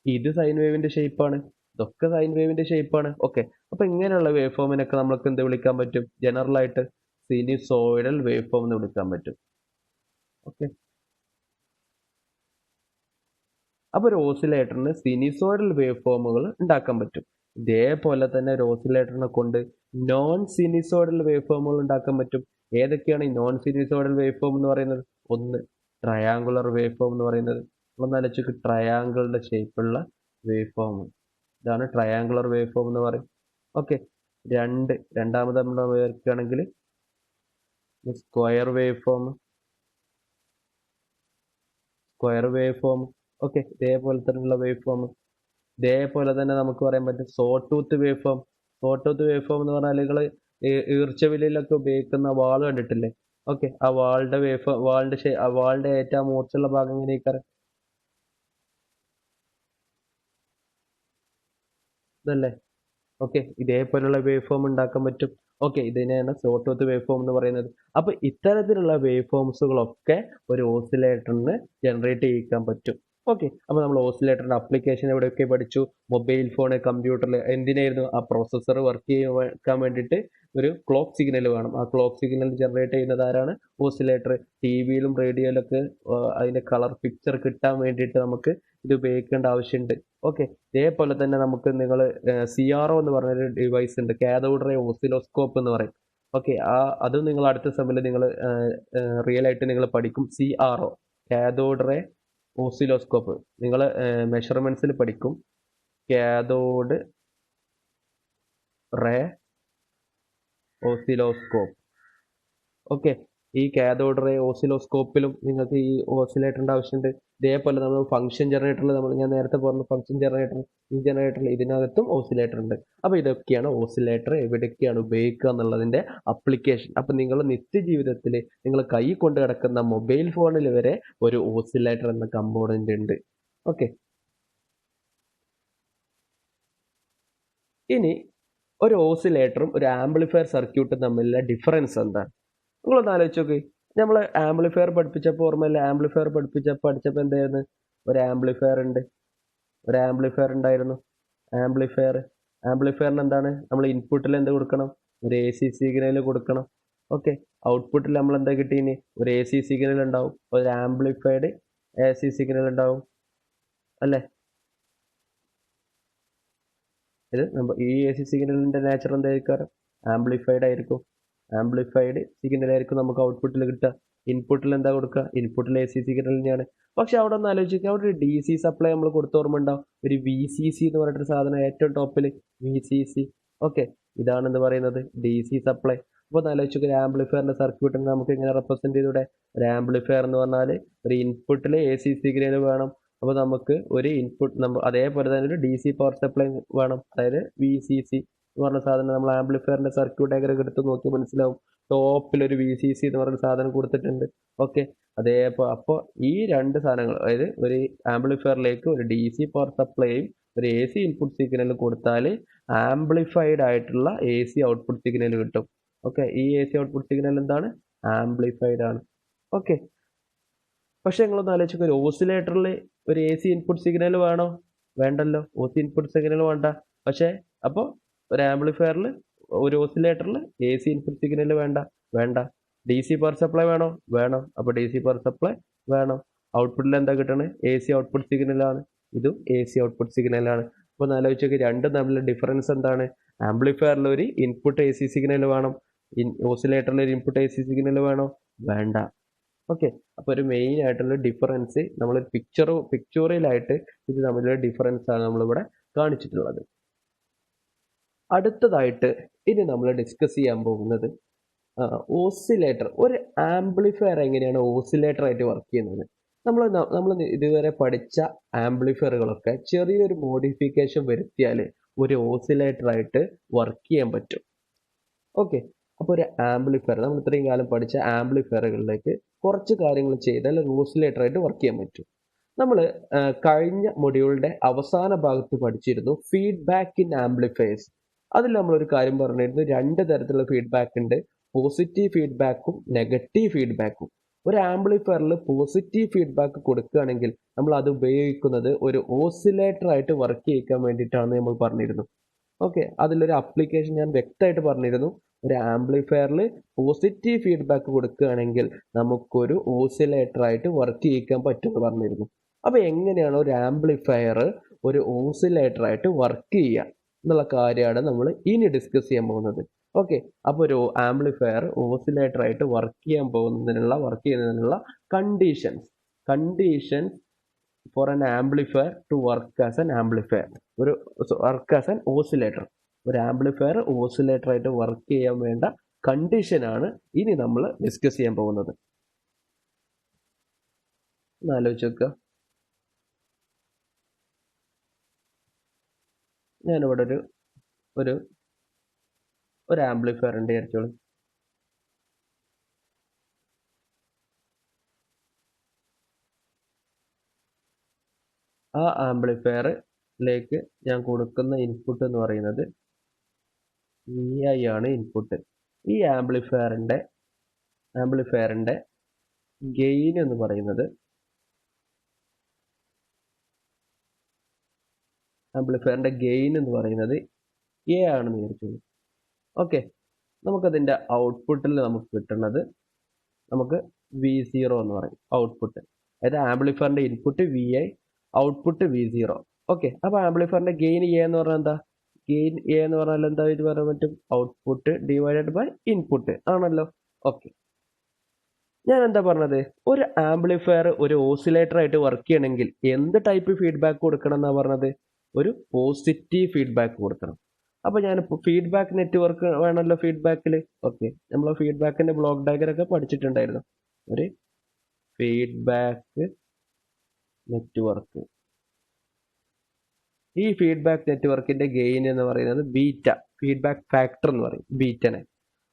ഇത് സൈൻ വേവിന്റെ ഷേപ്പാണ്, ഇതൊക്കെ സൈൻ വേവിന്റെ ഷേപ്പാണ്. ഓക്കെ, അപ്പൊ ഇങ്ങനെയുള്ള വേവ് ഫോമിനൊക്കെ നമുക്ക് എന്ത് വിളിക്കാൻ പറ്റും? ജനറൽ ആയിട്ട് സിനുസോയിഡൽ വേവ് ഫോം എന്ന് വിളിക്കാൻ പറ്റും. ഓക്കെ, അപ്പോൾ ഒരു ഓസിലേറ്ററിന് സിനുസോയിഡൽ വേവ് ഫോമുകൾ ഉണ്ടാക്കാൻ പറ്റും. ഇതേപോലെ തന്നെ ഒരു ഓസിലേറ്ററിനെ കൊണ്ട് നോൺ സിനുസോയിഡൽ വേവ് ഫോമുകൾ ഉണ്ടാക്കാൻ പറ്റും. ഏതൊക്കെയാണ് ഈ നോൺ സിനുസോയിഡൽ വേവ് ഫോം എന്ന് പറയുന്നത്? ഒന്ന്, ട്രയാങ്കുലർ വേവ് ഫോം എന്ന് പറയുന്നത്. നമ്മളൊന്ന് ആലോചിച്ച്, ട്രയാങ്കിളിന്റെ ഷേപ്പുള്ള വേവ് ഫോം, ഇതാണ് ട്രയാങ്കുലർ വേവ് ഫോം എന്ന് പറയും. ഓക്കെ, രണ്ടാമത് നമ്മൾ വയ്ക്കുകയാണെങ്കിൽ സ്ക്വയർ വേവ് ഫോം, ഓക്കെ, ഇതേപോലെ തന്നെയുള്ള വേവ് ഫോം. ഇതേപോലെ തന്നെ നമുക്ക് പറയാൻ പറ്റും സോ ടൂത്ത് വേവ് ഫോം. എന്ന് പറഞ്ഞാൽ നിങ്ങൾ ഈർച്ചവിലയിലൊക്കെ ഉപയോഗിക്കുന്ന വാൾ കണ്ടിട്ടില്ലേ? ഓക്കെ, ആ വാളിന്റെ വേവ് ഫോം, വാളിന്റെ ഏറ്റവും മൂർച്ചുള്ള ഭാഗം എങ്ങനെയൊക്കെ ഇതല്ലേ. ഓക്കെ, ഇതേപോലുള്ള വേവ് ഫോം ഉണ്ടാക്കാൻ പറ്റും. ഓക്കെ, ഇതിനെയാണ് സോ ടൂത്ത് വേവ് ഫോം എന്ന് പറയുന്നത്. അപ്പൊ ഇത്തരത്തിലുള്ള വേവ് ഫോംസുകളൊക്കെ ഒരു ഓസിലേറ്ററിന് ജനറേറ്റ് ചെയ്യിക്കാൻ പറ്റും. ഓക്കെ, അപ്പോൾ നമ്മൾ ഓസിലേറ്ററിന്റെ അപ്ലിക്കേഷൻ എവിടെയൊക്കെ പഠിച്ചു? മൊബൈൽ ഫോണ്, കമ്പ്യൂട്ടറിൽ. എന്തിനായിരുന്നു? ആ പ്രോസസ്സർ വർക്ക് ചെയ്യാൻ വേണ്ടിയിട്ട് ഒരു ക്ലോക്ക് സിഗ്നൽ വേണം. ആ ക്ലോക്ക് സിഗ്നൽ ജനറേറ്റ് ചെയ്യുന്നത് ആരാണ്? ഓസിലേറ്റർ. ടി വിയിലും റേഡിയോയിലൊക്കെ അതിന്റെ കളർ പിക്ചർ കിട്ടാൻ വേണ്ടിയിട്ട് നമുക്ക് ഇത് ഉപയോഗിക്കേണ്ട ആവശ്യമുണ്ട്. ഓക്കെ, ഇതേപോലെ തന്നെ നമുക്ക് നിങ്ങൾ CRO എന്ന് പറഞ്ഞൊരു ഡിവൈസ് ഉണ്ട്, കാഥോഡ് റേ ഓസിലോസ്കോപ്പ് എന്ന് പറയും. ഓക്കെ, അത് നിങ്ങൾ അടുത്ത സെമ്മിൽ നിങ്ങൾ റിയൽ ആയിട്ട് നിങ്ങൾ പഠിക്കും. CRO, കാഥോഡ് റേ ഓസിലോസ്കോപ്പ്, നിങ്ങൾ മെഷർമെന്റ്സിൽ പഠിക്കും. Cathode ray oscilloscope. ഓക്കെ, ഈ കാഥോഡ് റേ ഓസിലോസ്കോപ്പിലും നിങ്ങൾക്ക് ഈ ഓസിലേറ്ററിന്റെ ആവശ്യമുണ്ട്. ഇതേപോലെ നമ്മൾ ഫംഗ്ഷൻ ജനറേറ്ററിൽ ഞാൻ നേരത്തെ പറഞ്ഞ ഫംഗ്ഷൻ ജനറേറ്റർ, ഈ ജനറേറ്ററിൽ ഇതിനകത്തും ഓസിലേറ്റർ ഉണ്ട്. അപ്പോൾ ഇതൊക്കെയാണ് ഓസിലേറ്റർ എവിടെയൊക്കെയാണ് ഉപയോഗിക്കുക എന്നുള്ളതിന്റെ അപ്ലിക്കേഷൻ. അപ്പം നിങ്ങൾ നിത്യജീവിതത്തിൽ നിങ്ങൾ കൈ കൊണ്ട് കിടക്കുന്ന മൊബൈൽ ഫോണിൽ വരെ ഒരു ഓസിലേറ്റർ എന്ന കമ്പോണന്റ് ഉണ്ട്. ഓക്കെ, ഇനി ഒരു ഓസിലേറ്ററും ഒരു ആംപ്ലിഫയർ സർക്യൂട്ടും തമ്മിലുള്ള ഡിഫറൻസ് എന്താണ്? നിങ്ങളൊന്ന് ആലോചിച്ച് നോക്ക്. നമ്മൾ ആംപ്ലിഫയർ പഠിപ്പിച്ചപ്പോൾ ഓർമ്മയില്ല? പഠിച്ചപ്പോൾ എന്തായിരുന്നു? ഒരു ആംപ്ലിഫയർ ഉണ്ടായിരുന്നു. ആംപ്ലിഫയറിന് എന്താണ്? നമ്മൾ ഇൻപുട്ടിൽ എന്ത് കൊടുക്കണം? ഒരു AC സിഗ്നൽ കൊടുക്കണം. ഓക്കെ, ഔട്ട്പുട്ടിൽ നമ്മൾ എന്താ കിട്ടീന്? ഒരു AC സിഗ്നൽ ഉണ്ടാവും, ഒരു ആംപ്ലിഫൈഡ് AC സിഗ്നൽ ഉണ്ടാവും അല്ലേ. ഇത് ഈ എ സി സിഗ്നലിൻ്റെ നേച്ചർ എന്തായിരിക്കും? ആംപ്ലിഫൈഡ് ആയിരിക്കും. ആംപ്ലിഫൈഡ് സിഗ്നലായിരിക്കും നമുക്ക് ഔട്ട്പുട്ടിൽ കിട്ടുക. ഇൻപുട്ടിൽ എന്താ കൊടുക്കുക? ഇൻപുട്ടിൽ എ സി സിഗ്നൽ തന്നെയാണ്. പക്ഷെ അവിടെ ഒന്ന് ആലോചിക്കുക, അവിടെ ഒരു ഡി സി സപ്ലൈ നമ്മൾ കൊടുത്ത ഓർമ്മ ഉണ്ടാവും. ഒരു വി സി സി എന്ന് പറഞ്ഞിട്ടൊരു സാധനം ഏറ്റവും ടോപ്പിൽ വി സി സി. ഓക്കെ, ഇതാണ് എന്ത് പറയുന്നത്? D C supply. അപ്പോൾ ഒന്ന് ആലോചിക്കുക, ഒരു ആംപ്ലിഫയറിന്റെ സർക്യൂട്ടിനെ നമുക്ക് എങ്ങനെ റെപ്രസെന്റ് ചെയ്തൂടെ? ഒരു ആംപ്ലിഫയർ എന്ന് പറഞ്ഞാൽ ഒരു ഇൻപുട്ടിൽ എ സി സിഗ്നൽ വേണം. അപ്പോൾ നമുക്ക് ഒരു ഇൻപുട്ട് അതേപോലെ തന്നെ ഒരു ഡി സി പവർ സപ്ലൈ വേണം, അതായത് വി സി സി എന്ന് പറഞ്ഞ സാധനം. നമ്മൾ ആംപ്ലിഫയറിന്റെ സർക്യൂട്ട് ഡയഗ്രം എടുത്ത് നോക്കി മനസ്സിലാവും. ടോപ്പിൽ ഒരു വി സി സി എന്ന് പറഞ്ഞ സാധനം കൊടുത്തിട്ടുണ്ട്. ഓക്കെ, അപ്പോൾ ഈ രണ്ട് സാധനങ്ങൾ, അതായത് ഒരു ആംപ്ലിഫയറിലേക്ക് ഒരു ഡി സി പവർ സപ്ലൈയും ഒരു എ സി ഇൻപുട്ട് സിഗ്നലും കൊടുത്താൽ ആംപ്ലിഫൈഡ് ആയിട്ടുള്ള എ സി ഔട്ട്പുട്ട് സിഗ്നൽ കിട്ടും. ഓക്കെ, ഈ എ സി ഔട്ട്പുട്ട് സിഗ്നൽ എന്താണ്? ആംപ്ലിഫൈഡ് ആണ്. ഓക്കെ, പക്ഷെ നിങ്ങളൊന്ന് ആലോചിക്കുക, ഒരു ഓസിലേറ്ററിൽ ഒരു എ സി ഇൻപുട്ട് സിഗ്നൽ വേണോ? വേണ്ടല്ലോ. ഒ സി ഇൻപുട്ട് സിഗ്നൽ വേണ്ട. പക്ഷേ അപ്പോൾ ഒരു ആംപ്ലിഫയറിൽ ഒരു ഓസിലേറ്ററിൽ എ സി ഇൻപുട്ട് സിഗ്നൽ വേണ്ട. ഡി സി പവർ സപ്ലൈ വേണോ? വേണം. അപ്പോൾ ഡി സി പവർ സപ്ലൈ വേണം. ഔട്ട്പുട്ടിൽ എന്താ കിട്ടണത്? എ സി ഔട്ട്പുട്ട് സിഗ്നലാണ്. ഇതും എ സി ഔട്ട്പുട്ട് സിഗ്നലാണ്. അപ്പോൾ ഒന്ന് ആലോചിച്ച് നോക്കി, രണ്ടും തമ്മിലുള്ള ഡിഫറൻസ് എന്താണ്? ആംപ്ലിഫയറിൽ ഒരു ഇൻപുട്ട് എ സി സിഗ്നൽ വേണം, ഓസിലേറ്ററിൽ ഒരു ഇൻപുട്ട് എ സി സിഗ്നൽ വേണോ? വേണ്ട. ഓക്കെ, അപ്പോൾ ഒരു മെയിൻ ആയിട്ടുള്ള ഡിഫറൻസ് നമ്മൾ പിക്ചറിലായിട്ട് ഇത് തമ്മിലുള്ള ഡിഫറൻസ് ആണ് നമ്മളിവിടെ കാണിച്ചിട്ടുള്ളത്. അടുത്തതായിട്ട് ഇനി നമ്മൾ ഡിസ്കസ് ചെയ്യാൻ പോകുന്നത് ഓസിലേറ്റർ. ഒരു ആംപ്ലിഫയർ എങ്ങനെയാണ് ഓസിലേറ്റർ ആയിട്ട് വർക്ക് ചെയ്യുന്നത്? നമ്മൾ ഇതുവരെ പഠിച്ച ആംപ്ലിഫയറുകളൊക്കെ ചെറിയൊരു മോഡിഫിക്കേഷൻ വരുത്തിയാൽ ഒരു ഓസിലേറ്റർ ആയിട്ട് വർക്ക് ചെയ്യാൻ പറ്റും. ഓക്കെ, അപ്പോൾ ഒരു ആംപ്ലിഫയർ, നമ്മൾ ഇത്രയും കാലം പഠിച്ച ആംപ്ലിഫയറുകളിലേക്ക് കുറച്ച് കാര്യങ്ങൾ ചെയ്താൽ ഒരു ഓസിലേറ്റർ ആയിട്ട് വർക്ക് ചെയ്യാൻ പറ്റും. നമ്മൾ കഴിഞ്ഞ മൊഡ്യൂളിന്റെ അവസാന ഭാഗത്ത് പഠിച്ചിരുന്നു ഫീഡ്ബാക്ക് ഇൻ ആംപ്ലിഫയേഴ്സ്. അതിൽ നമ്മളൊരു കാര്യം പറഞ്ഞിരുന്നു, രണ്ട് തരത്തിലുള്ള ഫീഡ്ബാക്ക് ഉണ്ട്, പോസിറ്റീവ് ഫീഡ്ബാക്കും നെഗറ്റീവ് ഫീഡ്ബാക്കും. ഒരു ആംപ്ലിഫയറിൽ പോസിറ്റീവ് ഫീഡ്ബാക്ക് കൊടുക്കുകയാണെങ്കിൽ നമ്മൾ അത് ഉപയോഗിക്കുന്നത് ഒരു ഓസിലേറ്റർ ആയിട്ട് വർക്ക് ചെയ്യിക്കാൻ വേണ്ടിയിട്ടാണെന്ന് നമ്മൾ പറഞ്ഞിരുന്നു. ഓക്കെ, അതിലൊരു അപ്ലിക്കേഷൻ ഞാൻ വ്യക്തമായിട്ട് പറഞ്ഞിരുന്നു. ഒരു ആംപ്ലിഫയറിൽ പോസിറ്റീവ് ഫീഡ്ബാക്ക് കൊടുക്കുകയാണെങ്കിൽ നമുക്കൊരു ഓസിലേറ്റർ ആയിട്ട് വർക്ക് ചെയ്യിക്കാൻ പറ്റുമെന്ന് പറഞ്ഞിരുന്നു. അപ്പോൾ എങ്ങനെയാണ് ഒരു ആംപ്ലിഫയർ ഒരു ഓസിലേറ്റർ ആയിട്ട് വർക്ക് ചെയ്യുക എന്നുള്ള കാര്യമാണ് നമ്മൾ ഇനി ഡിസ്കസ് ചെയ്യാൻ പോകുന്നത്. ഓക്കെ, അപ്പോൾ ഒരു ആംപ്ലിഫയർ ഓസിലേറ്റർ ആയിട്ട് വർക്ക് ചെയ്യുന്നതിനുള്ള conditions for an amplifier to work as an amplifier, work as an oscillator. ഒരു ആംപ്ലിഫയർ ഓസിലേറ്റർ ആയിട്ട് വർക്ക് ചെയ്യാൻ വേണ്ട കണ്ടീഷനാണ് ഇനി നമ്മൾ ഡിസ്കസ് ചെയ്യാൻ പോകുന്നത്. ഒന്ന് ആലോചിച്ച് നോക്കുക. ഞാനിവിടെ ഒരു ആംപ്ലിഫയർ ഉണ്ട് വിചാരിച്ചോളൂ. ആ ആംപ്ലിഫയറിലേക്ക് ഞാൻ കൊടുക്കുന്ന ഇൻപുട്ട് എന്ന് പറയുന്നത് VI ആണ് ഇൻപുട്ട്. ഈ ആംപ്ലിഫയറിന്റെ ഗെയിൻ എന്ന് പറയുന്നത് A ആണെന്ന് വിചാരിച്ചോളൂ. ഓക്കെ, നമുക്കതിൻ്റെ ഔട്ട്പുട്ടിൽ നമുക്ക് കിട്ടുന്നത് നമുക്ക് V0 എന്ന് പറയും ഔട്ട്പുട്ട്. അതായത് ആംപ്ലിഫയറിന്റെ input VI, output V0. Okay, അപ്പോൾ ആംപ്ലിഫയറിന്റെ ഗെയിൻ A എന്ന് പറഞ്ഞാൽ എന്താ? ഗെയിൻ A എന്ന് പറഞ്ഞാൽ എന്താ ഇത് പറയാൻ പറ്റും? ഔട്ട്പുട്ട് ഡിവൈഡഡ് ബൈ ഇൻപുട്ട് ആണല്ലോ. ഓക്കെ, ഞാൻ എന്താ പറഞ്ഞത്? ഒരു ആംപ്ലിഫയർ ഒരു ഓസിലേറ്റർ ആയിട്ട് വർക്ക് ചെയ്യണമെങ്കിൽ എന്ത് ടൈപ്പ് ഫീഡ്ബാക്ക് കൊടുക്കണം എന്നാണ് പറഞ്ഞത്? ഒരു പോസിറ്റീവ് ഫീഡ്ബാക്ക് കൊടുക്കണം. അപ്പോൾ ഞാനിപ്പോൾ ഫീഡ്ബാക്ക് നെറ്റ്വർക്ക് വേണമല്ലോ ഫീഡ്ബാക്കിൽ. ഓക്കെ, നമ്മൾ ഫീഡ്ബാക്കിന്റെ ബ്ലോക്ക് ഡയഗ്രം ഒക്കെ പഠിച്ചിട്ടുണ്ടായിരുന്നു. ഒരു ഫീഡ്ബാക്ക് നെറ്റ്വർക്ക്, ഈ ഫീഡ്ബാക്ക് നെറ്റ്വർക്കിന്റെ ഗെയിൻ എന്ന് പറയുന്നത് ബീറ്റ, ഫീഡ്ബാക്ക് ഫാക്ടർ എന്ന് പറയും ബീറ്റനെ.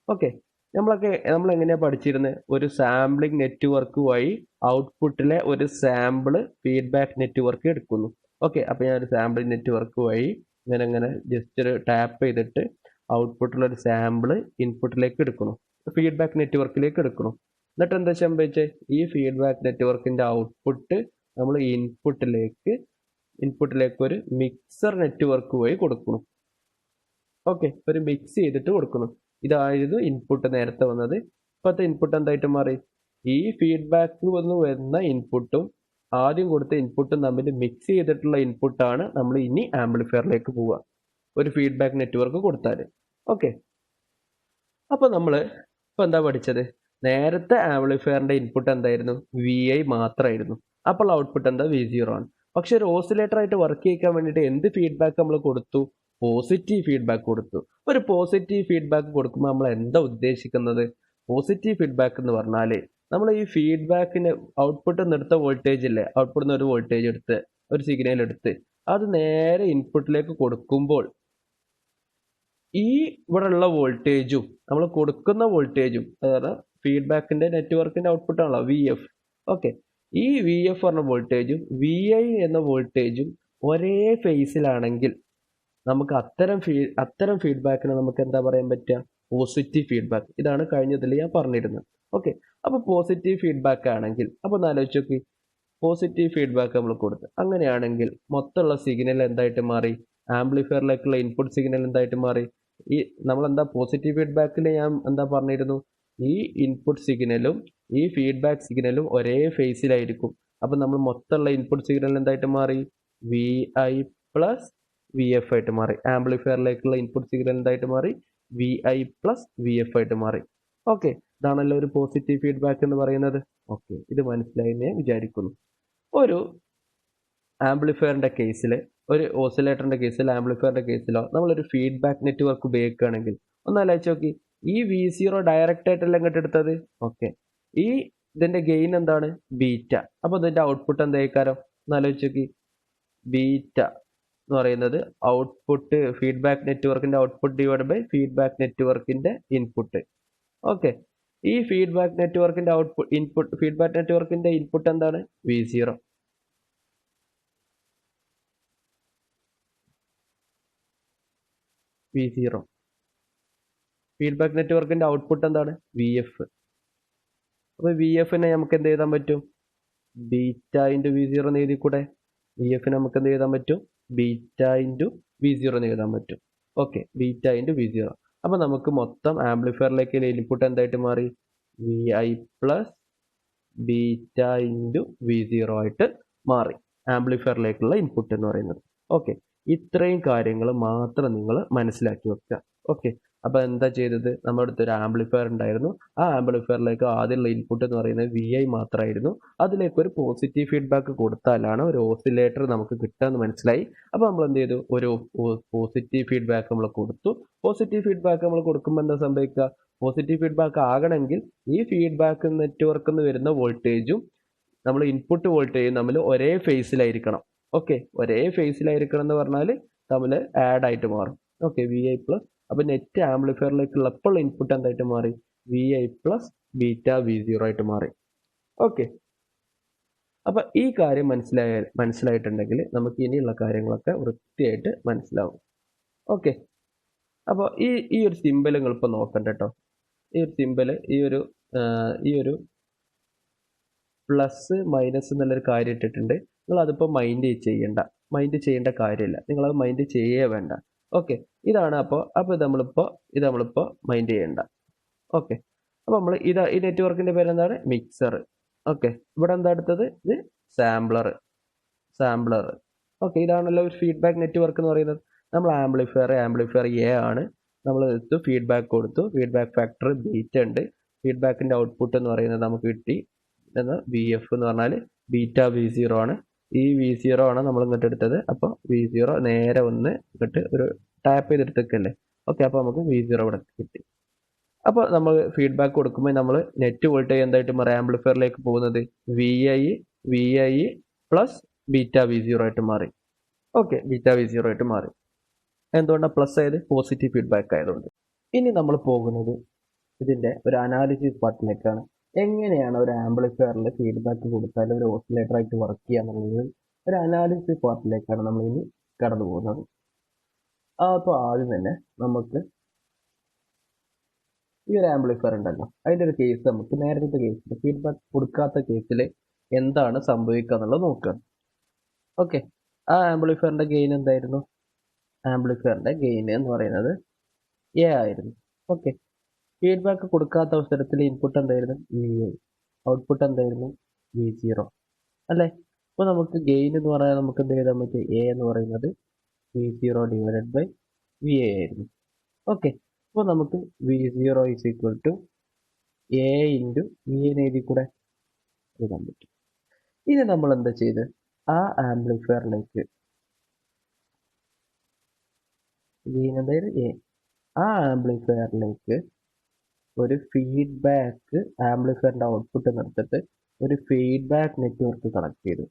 ഓക്കെ, നമ്മൾ എങ്ങനെയാണ് പഠിച്ചിരുന്നത്? ഒരു സാമ്പിളിംഗ് നെറ്റ്വർക്ക് വഴി ഔട്ട്പുട്ടിലെ ഒരു സാമ്പിള് ഫീഡ്ബാക്ക് നെറ്റ്വർക്ക് എടുക്കുന്നു. ഓക്കെ, അപ്പോൾ ഞാൻ ഒരു സാമ്പിളിംഗ് നെറ്റ്വർക്ക് വഴി ഇങ്ങനെ ജസ്റ്റ് ഒരു ടാപ്പ് ചെയ്തിട്ട് ഔട്ട്പുട്ടിലൊരു സാമ്പിള് ഇൻപുട്ടിലേക്ക് എടുക്കണം, ഫീഡ്ബാക്ക് നെറ്റ്വർക്കിലേക്ക് എടുക്കണം. എന്നിട്ട് എന്താ സംഭവിച്ചത്? ഈ ഫീഡ്ബാക്ക് നെറ്റ്വർക്കിന്റെ ഔട്ട്പുട്ട് നമ്മൾ ഇൻപുട്ടിലേക്ക് ഒരു മിക്സർ നെറ്റ്വർക്ക് വഴി കൊടുക്കണം. ഓക്കെ, ഒരു മിക്സ് ചെയ്തിട്ട് കൊടുക്കണം. ഇതായിരുന്നു ഇൻപുട്ട് നേരത്തെ വന്നത്. ഇപ്പോഴത്തെ ഇൻപുട്ട് എന്തായിട്ട് മാറി? ഈ ഫീഡ്ബാക്ക് വരുന്ന ഇൻപുട്ടും ആദ്യം കൊടുത്ത ഇൻപുട്ടും തമ്മിൽ മിക്സ് ചെയ്തിട്ടുള്ള ഇൻപുട്ടാണ് നമ്മൾ ഇനി ആംപ്ലിഫയറിലേക്ക് പോവുക. ഒരു ഫീഡ്ബാക്ക് നെറ്റ്വർക്ക് കൊടുത്താൽ. ഓക്കെ, അപ്പോൾ നമ്മൾ ഇപ്പോൾ എന്താ പഠിച്ചത്? നേരത്തെ ആംപ്ലിഫയറിന്റെ ഇൻപുട്ട് എന്തായിരുന്നു? VI മാത്രമായിരുന്നു. അപ്പോൾ ഔട്ട്പുട്ട് എന്താ? V0 ആണ്. പക്ഷെ ഒരു ഓസിലേറ്റർ ആയിട്ട് വർക്ക് ചെയ്യിക്കാൻ വേണ്ടിയിട്ട് എന്ത് ഫീഡ്ബാക്ക് നമ്മൾ കൊടുത്തു? പോസിറ്റീവ് ഫീഡ്ബാക്ക് കൊടുത്തു. ഒരു പോസിറ്റീവ് ഫീഡ്ബാക്ക് കൊടുക്കുമ്പോൾ നമ്മൾ എന്താ ഉദ്ദേശിക്കുന്നത്? പോസിറ്റീവ് ഫീഡ്ബാക്ക് എന്ന് പറഞ്ഞാൽ നമ്മൾ ഈ ഫീഡ്ബാക്കിന് ഔട്ട്പുട്ട് എടുത്ത വോൾട്ടേജ് ഇല്ലേ, ഔട്ട്പുട്ടിൽ നിന്ന് ഒരു വോൾട്ടേജ് എടുത്ത് ഒരു സിഗ്നൽ എടുത്ത് അത് നേരെ ഇൻപുട്ടിലേക്ക് കൊടുക്കുമ്പോൾ ഈ ഇവിടെയുള്ള വോൾട്ടേജും നമ്മൾ കൊടുക്കുന്ന വോൾട്ടേജും, അതായത് ഫീഡ്ബാക്കിന്റെ നെറ്റ്വർക്കിന്റെ ഔട്ട്പുട്ട് ആണല്ലോ VF. ഓക്കെ, ഈ VF പറഞ്ഞ വോൾട്ടേജും VI എന്ന വോൾട്ടേജും ഒരേ ഫേസിലാണെങ്കിൽ നമുക്ക് അത്തരം ഫീഡ്ബാക്കിനെ നമുക്ക് എന്താ പറയാൻ പറ്റുക? Positive feedback. ഇതാണ് കഴിഞ്ഞതിൽ ഞാൻ പറഞ്ഞിരുന്നത്. ഓക്കെ, അപ്പോൾ പോസിറ്റീവ് ഫീഡ്ബാക്ക് ആണെങ്കിൽ അപ്പോൾ ഒന്ന് ആലോചിച്ച് നോക്കി, പോസിറ്റീവ് ഫീഡ്ബാക്ക് നമ്മൾ കൊടുത്ത് അങ്ങനെയാണെങ്കിൽ മൊത്തമുള്ള സിഗ്നൽ എന്തായിട്ട് മാറി? ആംപ്ലിഫയറിലേക്കുള്ള ഇൻപുട്ട് സിഗ്നൽ എന്തായിട്ട് മാറി? ഈ നമ്മളെന്താ പോസിറ്റീവ് ഫീഡ്ബാക്കിൽ ഞാൻ എന്താ പറഞ്ഞിരുന്നു? ഈ ഇൻപുട്ട് സിഗ്നലും ഈ ഫീഡ്ബാക്ക് സിഗ്നലും ഒരേ ഫേസിലായിരിക്കും. അപ്പം നമ്മൾ മൊത്തമുള്ള ഇൻപുട്ട് സിഗ്നൽ എന്തായിട്ട് മാറി? VI പ്ലസ് VF ആയിട്ട് മാറി. ആംപ്ലിഫയറിലേക്കുള്ള ഇൻപുട്ട് സിഗ്നൽ എന്തായിട്ട് മാറി? VI പ്ലസ് VF ആയിട്ട് മാറി. ഓക്കെ, ഇതാണല്ലോ ഒരു പോസിറ്റീവ് ഫീഡ്ബാക്ക് എന്ന് പറയുന്നത്. ഓക്കെ, ഇത് മനസ്സിലായി ഞാൻ വിചാരിക്കുന്നു. ഒരു ആംപ്ലിഫയറിന്റെ കേസിൽ, ഒരു ഓസിലേറ്ററിന്റെ കേസിൽ, ആംപ്ലിഫയറിന്റെ കേസിലോ നമ്മളൊരു ഫീഡ്ബാക്ക് നെറ്റ്വർക്ക് ഉപയോഗിക്കുകയാണെങ്കിൽ ഒന്ന് ആലോചിച്ച് നോക്കി, ഈ V0 ഡയറക്റ്റ് ആയിട്ടല്ല ഇങ്ങോട്ട് എടുത്തത്. ഓക്കെ, ഈ ഇതിന്റെ ഗെയിൻ എന്താണ്? ബീറ്റ. അപ്പോൾ ഇതിന്റെ ഔട്ട്പുട്ട് എന്തായിക്കാരം? ഒന്ന് ആലോചിച്ച് നോക്കി, ബീറ്റ എന്ന് പറയുന്നത് ഔട്ട്പുട്ട്, ഫീഡ്ബാക്ക് നെറ്റ്വർക്കിന്റെ ഔട്ട്പുട്ട് ഡിവൈഡ് ബൈ ഫീഡ്ബാക്ക് നെറ്റ്വർക്കിന്റെ ഇൻപുട്ട്. ഓക്കെ, ഈ ഫീഡ്ബാക്ക് നെറ്റ്വർക്കിന്റെ ഫീഡ്ബാക്ക് നെറ്റ്വർക്കിന്റെ ഇൻപുട്ട് എന്താണ്? V0. ഫീഡ്ബാക്ക് നെറ്റ്വർക്കിന്റെ ഔട്ട്പുട്ട് എന്താണ്? VF. അപ്പോൾ VFനെ നമുക്ക് എന്ത് എഴുതാൻ പറ്റും? ബീറ്റ ഇൻറ്റു V0 എന്ന് എഴുതി കൂടെ? VFനെ നമുക്ക് എന്ത് എഴുതാൻ പറ്റും? ബീറ്റ ഇൻറ്റു V0 എന്ന് എഴുതാൻ പറ്റും. Okay, beta into V0. അപ്പോൾ നമുക്ക് മൊത്തം ആംപ്ലിഫയറിലേക്ക് ഇൻപുട്ട് എന്തായിട്ട് മാറി? VI plus beta into V0 ആയിട്ട് മാറി, ആംപ്ലിഫയറിലേക്കുള്ള ഇൻപുട്ട് എന്ന് പറയുന്നത്. ഓക്കെ, ഇത്രയും കാര്യങ്ങൾ മാത്രം നിങ്ങൾ മനസ്സിലാക്കി വെക്കുക. ഓക്കെ, അപ്പോൾ എന്താ ചെയ്തത്? നമ്മുടെ അടുത്ത് ഒരു ആംപ്ലിഫയർ ഉണ്ടായിരുന്നു. ആ ആംപ്ലിഫയറിലേക്ക് ആദ്യമുള്ള ഇൻപുട്ട് എന്ന് പറയുന്നത് VI മാത്രമായിരുന്നു. അതിലേക്ക് ഒരു പോസിറ്റീവ് ഫീഡ്ബാക്ക് കൊടുത്താലാണ് ഒരു ഓസിലേറ്റർ നമുക്ക് കിട്ടുക എന്ന് മനസ്സിലായി. അപ്പോൾ നമ്മൾ എന്ത് ചെയ്തു? ഒരു പോസിറ്റീവ് ഫീഡ്ബാക്ക് നമ്മൾ കൊടുത്തു. പോസിറ്റീവ് ഫീഡ്ബാക്ക് നമ്മൾ കൊടുക്കുമ്പോൾ എന്താ സംഭവിക്കുക? പോസിറ്റീവ് ഫീഡ്ബാക്ക് ആകണമെങ്കിൽ ഈ ഫീഡ്ബാക്ക് നെറ്റ്വർക്കിൽ നിന്ന് വരുന്ന വോൾട്ടേജും നമ്മൾ ഇൻപുട്ട് വോൾട്ടേജും തമ്മിൽ ഒരേ ഫേസിലായിരിക്കണം. ഓക്കെ, ഒരേ ഫേസിലായിരിക്കണം എന്ന് പറഞ്ഞാൽ തമ്മിൽ ആഡ് ആയിട്ട് മാറും. ഓക്കെ, VI പ്ലസ്, അപ്പോൾ നെറ്റ് ആംപ്ലിഫയറിലേക്കുള്ള ഇപ്പോൾ ഇൻപുട്ട് എന്തായിട്ട് മാറി? VI പ്ലസ് ബീറ്റ V0 ആയിട്ട് മാറി. ഓക്കെ, അപ്പോൾ ഈ കാര്യം മനസ്സിലായിട്ടുണ്ടെങ്കിൽ നമുക്ക് ഇനിയുള്ള കാര്യങ്ങളൊക്കെ വൃത്തിയായിട്ട് മനസ്സിലാവും. ഓക്കെ, അപ്പോൾ ഈ ഒരു സിമ്പിൾ നിങ്ങൾ ഇപ്പോൾ നോക്കണ്ട കേട്ടോ. ഈ ഒരു സിമ്പിൾ, ഈ ഒരു പ്ലസ് മൈനസ് എന്നുള്ളൊരു കാര്യം ഇട്ടിട്ടുണ്ട്. നിങ്ങൾ അതിപ്പോൾ മൈൻഡ് ചെയ്യേണ്ട കാര്യമില്ല. നിങ്ങളത് മൈൻഡ് ചെയ്യേ വേണ്ട. ഓക്കെ, ഇതാണ്. അപ്പോൾ ഇത് നമ്മളിപ്പോൾ മൈൻഡ് ചെയ്യേണ്ട. ഓക്കെ, അപ്പോൾ നമ്മൾ ഈ നെറ്റ്വർക്കിൻ്റെ പേര് എന്താണ്? മിക്സർ. ഓക്കെ, ഇവിടെ എന്താ എടുത്തത്? ഇത് സാമ്പിളർ. ഓക്കെ, ഇതാണല്ലോ ഒരു ഫീഡ്ബാക്ക് നെറ്റ്വർക്ക് എന്ന് പറയുന്നത്. നമ്മൾ ആംപ്ലിഫയർ A ആണ്. നമ്മൾ എടുത്തു, ഫീഡ്ബാക്ക് കൊടുത്തു, ഫീഡ്ബാക്ക് ഫാക്ടർ ബീറ്റ ഉണ്ട്. ഫീഡ്ബാക്കിൻ്റെ ഔട്ട്പുട്ട് എന്ന് പറയുന്നത് നമുക്ക് കിട്ടി എന്നാൽ VF എന്ന് പറഞ്ഞാൽ ബീറ്റ V0 ആണ്. ഈ V0 ആണ് നമ്മൾ ഇങ്ങോട്ട് എടുത്തത്. അപ്പോൾ V0 നേരെ ഒന്ന് ഇങ്ങോട്ട് ഒരു ടാപ്പ് ചെയ്തെടുത്തേക്കല്ലേ. ഓക്കെ, അപ്പോൾ നമുക്ക് V0 ഇവിടെ കിട്ടി. അപ്പോൾ നമ്മൾ ഫീഡ്ബാക്ക് കൊടുക്കുമ്പോൾ നമ്മൾ നെറ്റ് വോൾട്ടേജ് എന്തായിട്ട് മാറി? ആംപ്ലിഫയറിലേക്ക് പോകുന്നത് VI പ്ലസ് ബീറ്റ V0 ആയിട്ട് മാറി. ഓക്കെ, ബീറ്റ V0 ആയിട്ട് മാറി. എന്തുകൊണ്ടാണ് പ്ലസ് ആയത്? പോസിറ്റീവ് ഫീഡ്ബാക്ക് ആയതുകൊണ്ട്. ഇനി നമ്മൾ പോകുന്നത് ഇതിൻ്റെ ഒരു അനാലിസിസ് പാർട്ടിലേക്കാണ്. എങ്ങനെയാണ് ഒരു ആംപ്ലിഫയറിൽ ഫീഡ്ബാക്ക് കൊടുത്താൽ ഒരു ഓസിലേറ്റർ ആയിട്ട് വർക്ക് ചെയ്യുക എന്നുള്ളത് ഒരു അനാലിസിസ് പാർട്ടിലേക്കാണ് നമ്മൾ ഇനി കടന്നു പോകുന്നത്. അപ്പോൾ ആദ്യം തന്നെ നമുക്ക് ഈ ഒരു ആംപ്ലിഫയർ ഉണ്ടല്ലോ, അതിൻ്റെ ഒരു കേസ് നമുക്ക് നേരത്തെ കേസിൽ ഫീഡ്ബാക്ക് കൊടുക്കാത്ത കേസിൽ എന്താണ് സംഭവിക്കുക എന്നുള്ളത് നോക്കുക. ഓക്കെ, ആ ആംപ്ലിഫയറിൻ്റെ ഗെയിൻ എന്തായിരുന്നു? ആംപ്ലിഫയറിൻ്റെ ഗെയിൻ എന്ന് പറയുന്നത് A ആയിരുന്നു. ഓക്കെ, ഫീഡ്ബാക്ക് കൊടുക്കാത്ത അവസരത്തിൽ ഇൻപുട്ട് എന്തായിരുന്നു? VI. ഔട്ട്പുട്ട് എന്തായിരുന്നു? V0 അല്ലേ. അപ്പോൾ നമുക്ക് ഗെയിൻ എന്ന് പറയാൻ നമുക്ക് എന്ത് എഴുതാൻ പറ്റും? A എന്ന് പറയുന്നത് V0 divided by V A ആയിരുന്നു. ഓക്കെ, അപ്പോൾ നമുക്ക് V0 is equal to A into V A എഴുതി കൂടെ എഴുതാൻ പറ്റും. ഇനി നമ്മൾ എന്താ ചെയ്ത് ആ ആംപ്ലിഫയറിലേക്ക് എന്തായാലും എ ആ ആംപ്ലിഫയറിലേക്ക് ഒരു ഫീഡ്ബാക്ക് ആംപ്ലിഫയറിൻ്റെ ഔട്ട്പുട്ട് നിർത്തിട്ട് ഒരു ഫീഡ്ബാക്ക് നെറ്റ്വർക്ക് കണക്ട് ചെയ്തു.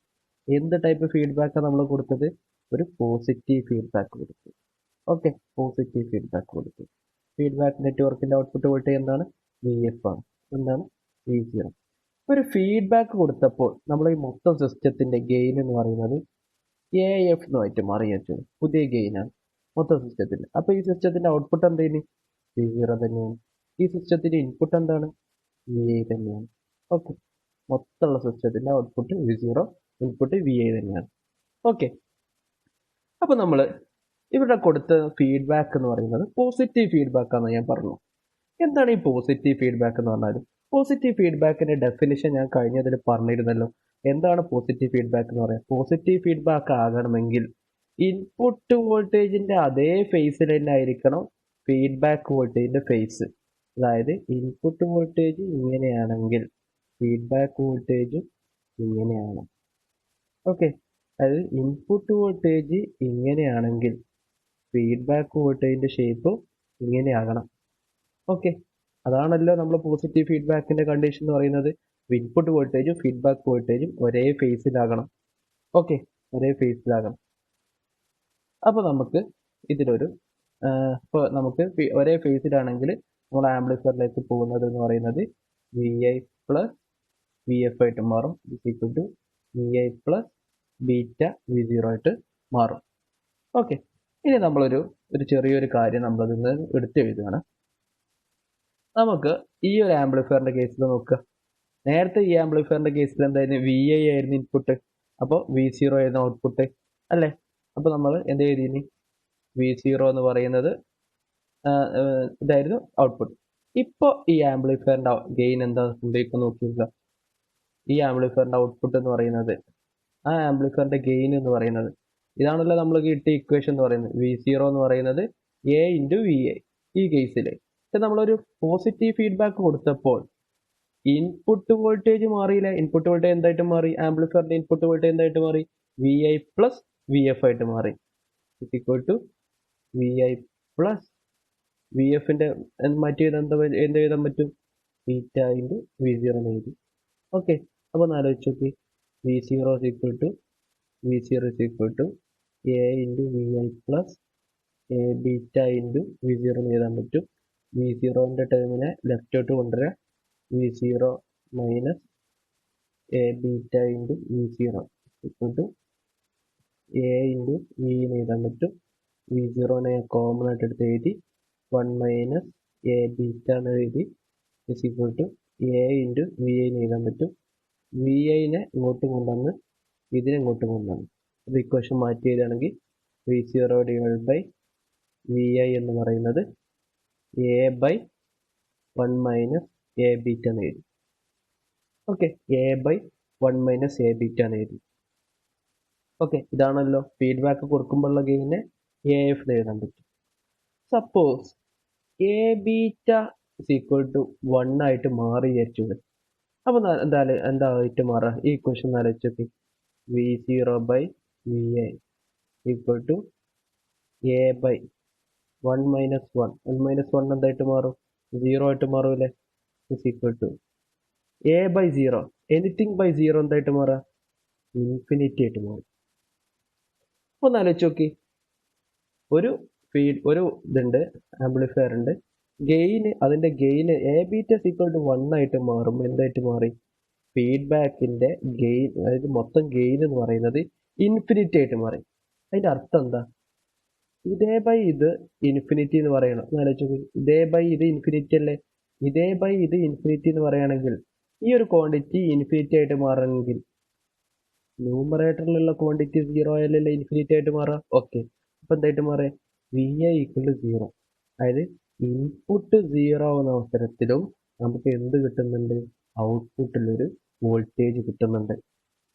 എന്ത് ടൈപ്പ് ഫീഡ്ബാക്കാണ് നമ്മൾ കൊടുത്തത്? ഒരു പോസിറ്റീവ് ഫീഡ്ബാക്ക് കൊടുത്തു. ഓക്കെ, പോസിറ്റീവ് ഫീഡ്ബാക്ക് കൊടുത്തു. ഫീഡ്ബാക്ക് നെറ്റ്വർക്കിൻ്റെ ഔട്ട്പുട്ട് വോൾട്ടേജ് എന്താണ്? VF ആണ്. എന്താണ്? V0. ഒരു ഫീഡ്ബാക്ക് കൊടുത്തപ്പോൾ നമ്മൾ ഈ മൊത്തം സിസ്റ്റത്തിൻ്റെ ഗെയിൻ എന്ന് പറയുന്നത് AF എന്നുമായിട്ട് മാറിയാച്ചു. പുതിയ ഗെയിനാണ് മൊത്തം സിസ്റ്റത്തിൻ്റെ. അപ്പോൾ ഈ സിസ്റ്റത്തിൻ്റെ ഔട്ട്പുട്ട് എന്താണ്? V0 തന്നെയാണ്. ഈ സിസ്റ്റത്തിൻ്റെ ഇൻപുട്ട് എന്താണ്? VI തന്നെയാണ്. ഓക്കെ, മൊത്തമുള്ള സിസ്റ്റത്തിൻ്റെ ഔട്ട്പുട്ട് V0, ഇൻപുട്ട് VI തന്നെയാണ്. ഓക്കെ, അപ്പോൾ നമ്മൾ ഇവിടെ കൊടുത്ത ഫീഡ്ബാക്ക് എന്ന് പറയുന്നത് പോസിറ്റീവ് ഫീഡ്ബാക്ക് ആണെന്ന് ഞാൻ പറഞ്ഞു. എന്താണ് ഈ പോസിറ്റീവ് ഫീഡ്ബാക്ക് എന്ന് പറഞ്ഞാൽ? പോസിറ്റീവ് ഫീഡ്ബാക്കിന്റെ ഡെഫിനിഷൻ ഞാൻ കഴിഞ്ഞതിൽ പറഞ്ഞിരുന്നല്ലോ. എന്താണ് പോസിറ്റീവ് ഫീഡ്ബാക്ക് എന്ന് പറയുക? പോസിറ്റീവ് ഫീഡ്ബാക്ക് ആകണമെങ്കിൽ ഇൻപുട്ട് വോൾട്ടേജിന്റെ അതേ ഫേസിൽ തന്നെ ആയിരിക്കണം ഫീഡ്ബാക്ക് വോൾട്ടേജിന്റെ ഫേസ്. അതായത് ഇൻപുട്ട് വോൾട്ടേജ് ഇങ്ങനെയാണെങ്കിൽ ഫീഡ്ബാക്ക് വോൾട്ടേജും ഇങ്ങനെയാണ്. ഓക്കെ, അതായത് ഇൻപുട്ട് വോൾട്ടേജ് ഇങ്ങനെയാണെങ്കിൽ ഫീഡ്ബാക്ക് വോൾട്ടേജിന്റെ ഷേപ്പ് ഇങ്ങനെയാകണം. ഓക്കെ, അതാണല്ലോ നമ്മൾ പോസിറ്റീവ് ഫീഡ്ബാക്കിന്റെ കണ്ടീഷൻ എന്ന് പറയുന്നത്. ഇൻപുട്ട് വോൾട്ടേജും ഫീഡ്ബാക്ക് വോൾട്ടേജും ഒരേ ഫേസിലാകണം. ഓക്കെ, ഒരേ ഫേസിലാകണം. അപ്പോൾ നമുക്ക് ഇതിലൊരു ഇപ്പോൾ നമുക്ക് ഒരേ ഫേസിലാണെങ്കിൽ നമ്മൾ ആംപ്ലിഫയറിലേക്ക് പോകുന്നത് എന്ന് പറയുന്നത് VI പ്ലസ് VF ആയിട്ട് മാറും. Equal to VI plus beta V0 ആയിട്ട് മാറും. ഓക്കെ, ഇനി നമ്മളൊരു ചെറിയൊരു കാര്യം നമ്മളതിൽ നിന്ന് എടുത്ത് എഴുതുകയാണ്. നമുക്ക് ഈ ഒരു ആംപ്ലിഫയറിന്റെ കേസിൽ നോക്കുക. നേരത്തെ ഈ ആംപ്ലിഫയറിന്റെ കേസിൽ എന്തായിരുന്നു? VI ആയിരുന്നു ഇൻപുട്ട്, അപ്പോൾ V0 ആയിരുന്നു ഔട്ട്പുട്ട് അല്ലേ? അപ്പോൾ നമ്മൾ എന്ത് എഴുതിയിനി? V0 എന്ന് പറയുന്നത് ഇതായിരുന്നു ഔട്ട്പുട്ട്. ഇപ്പോൾ ഈ ആംപ്ലിഫയറിന്റെ ഗെയിൻ എന്താ സംഭവിക്കുക നോക്കുക. ഈ ആംപ്ലിഫയറിന്റെ ഔട്ട്പുട്ട് എന്ന് പറയുന്നത്, ആ ആംപ്ലിഫയറിന്റെ ഗെയിൻ എന്ന് പറയുന്നത് ഇതാണല്ലോ നമ്മൾ കിട്ടിയ ഇക്വേഷൻ എന്ന് പറയുന്നത്. V0 എന്ന് പറയുന്നത് A ഇൻറ്റു VI. ഈ കേസിൽ നമ്മളൊരു പോസിറ്റീവ് ഫീഡ്ബാക്ക് കൊടുത്തപ്പോൾ ഇൻപുട്ട് വോൾട്ടേജ് മാറിയില്ല. ഇൻപുട്ട് വോൾട്ടേജ് എന്തായിട്ട് മാറി? ആംപ്ലിഫയറിന്റെ ഇൻപുട്ട് വോൾട്ടേജ് എന്തായിട്ട് മാറി? VI പ്ലസ് VF ആയിട്ട് മാറി. ഈക്വൽ ടു VI പ്ലസ് VFന്റെ മാറ്റി എന്ത് എഴുതാൻ പറ്റും? ബീറ്റ ഇൻറ്റു V0 എന്ന് എഴുതി. ഓക്കെ, അപ്പോൾ ഒന്ന് ആലോചിച്ച് നോക്കി. V0 equal to A into VI plus A beta into V0 എന്ന് എഴുതാൻ പറ്റും. V0ന്റെ ടേമിനെ ലെഫ്റ്റോട്ട് കൊണ്ടുവരാം. V0 minus A beta into V0 equal to A into V എന്ന് എഴുതാൻ പറ്റും. V0നെ കോമൺ ആയിട്ട് എടുത്ത് എഴുതി 1 മൈനസ് A ബീറ്റ എന്ന് എഴുതി equal to A into VI എന്ന് എഴുതാൻ പറ്റും. VIനെ ഇങ്ങോട്ടും കൊണ്ടുവന്ന് ഇതിനെ ഇങ്ങോട്ടും കൊണ്ടുവന്ന് അത് ഇക്വേഷൻ മാറ്റി എഴുതുകയാണെങ്കിൽ V0 ഡിവൈഡ് ബൈ VI എന്ന് പറയുന്നത് A by 1 minus A beta എന്ന് എഴുതി. Okay, A by 1 minus A beta എന്ന് എഴുതി. ഓക്കെ, ഇതാണല്ലോ ഫീഡ്ബാക്ക് കൊടുക്കുമ്പോഴുള്ള ഗെയിനെ AF എന്ന് എഴുതാൻ പറ്റും. Suppose A beta equal to 1 ആയിട്ട് മാറി വിചാരിച്ചത്. അപ്പോൾ എന്തായിട്ട് മാറുക? ഈ ഇക്വേഷൻ ആലോചിച്ച് നോക്കി. V0 by VI equal to A by 1 minus 1. 1 minus 1 എന്തായിട്ട് മാറും? 0 ആയിട്ട് മാറൂല്ലേ? Equal to A by 0. Anything by 0 എന്തായിട്ട് മാറുക? ഇൻഫിനിറ്റി ആയിട്ട് മാറും. ഒന്ന് ആലോചിച്ച് നോക്കി. ഒരു ഇതുണ്ട്, ആംപ്ലിഫയർ ഉണ്ട്. അതിന്റെ ഗെയിന് A ബീറ്റ ഈക്വൽ ടു 1 ആയിട്ട് മാറും. എന്തായിട്ട് മാറി? ഫീഡ്ബാക്കിന്റെ ഗെയിൻ, അതായത് മൊത്തം ഗെയിൻ എന്ന് പറയുന്നത് ഇൻഫിനിറ്റി ആയിട്ട് മാറി. അതിന്റെ അർത്ഥം എന്താ? ഇതേ ബൈ ഇത് ഇൻഫിനിറ്റി എന്ന് പറയണം. ആലോചിച്ചു, ഇതേ ബൈ ഇത് ഇൻഫിനിറ്റി അല്ലേ? ഇതേ ബൈ ഇത് ഇൻഫിനിറ്റി എന്ന് പറയുകയാണെങ്കിൽ ഈ ഒരു ക്വാണ്ടിറ്റി ഇൻഫിനിറ്റി ആയിട്ട് മാറണമെങ്കിൽ ന്യൂമറേറ്ററിലുള്ള ക്വാണ്ടിറ്റി 0 ആയാലല്ലേ ഇൻഫിനിറ്റി ആയിട്ട് മാറാം. ഓക്കെ, അപ്പൊ എന്തായിട്ട് മാറേ? VI equal to 0. അതായത് ഇൻപുട്ട് 0 ആവുന്ന അവസരത്തിലും നമുക്ക് എന്ത് കിട്ടുന്നുണ്ട്? ഔട്ട്പുട്ടിലൊരു വോൾട്ടേജ് കിട്ടുന്നുണ്ട്.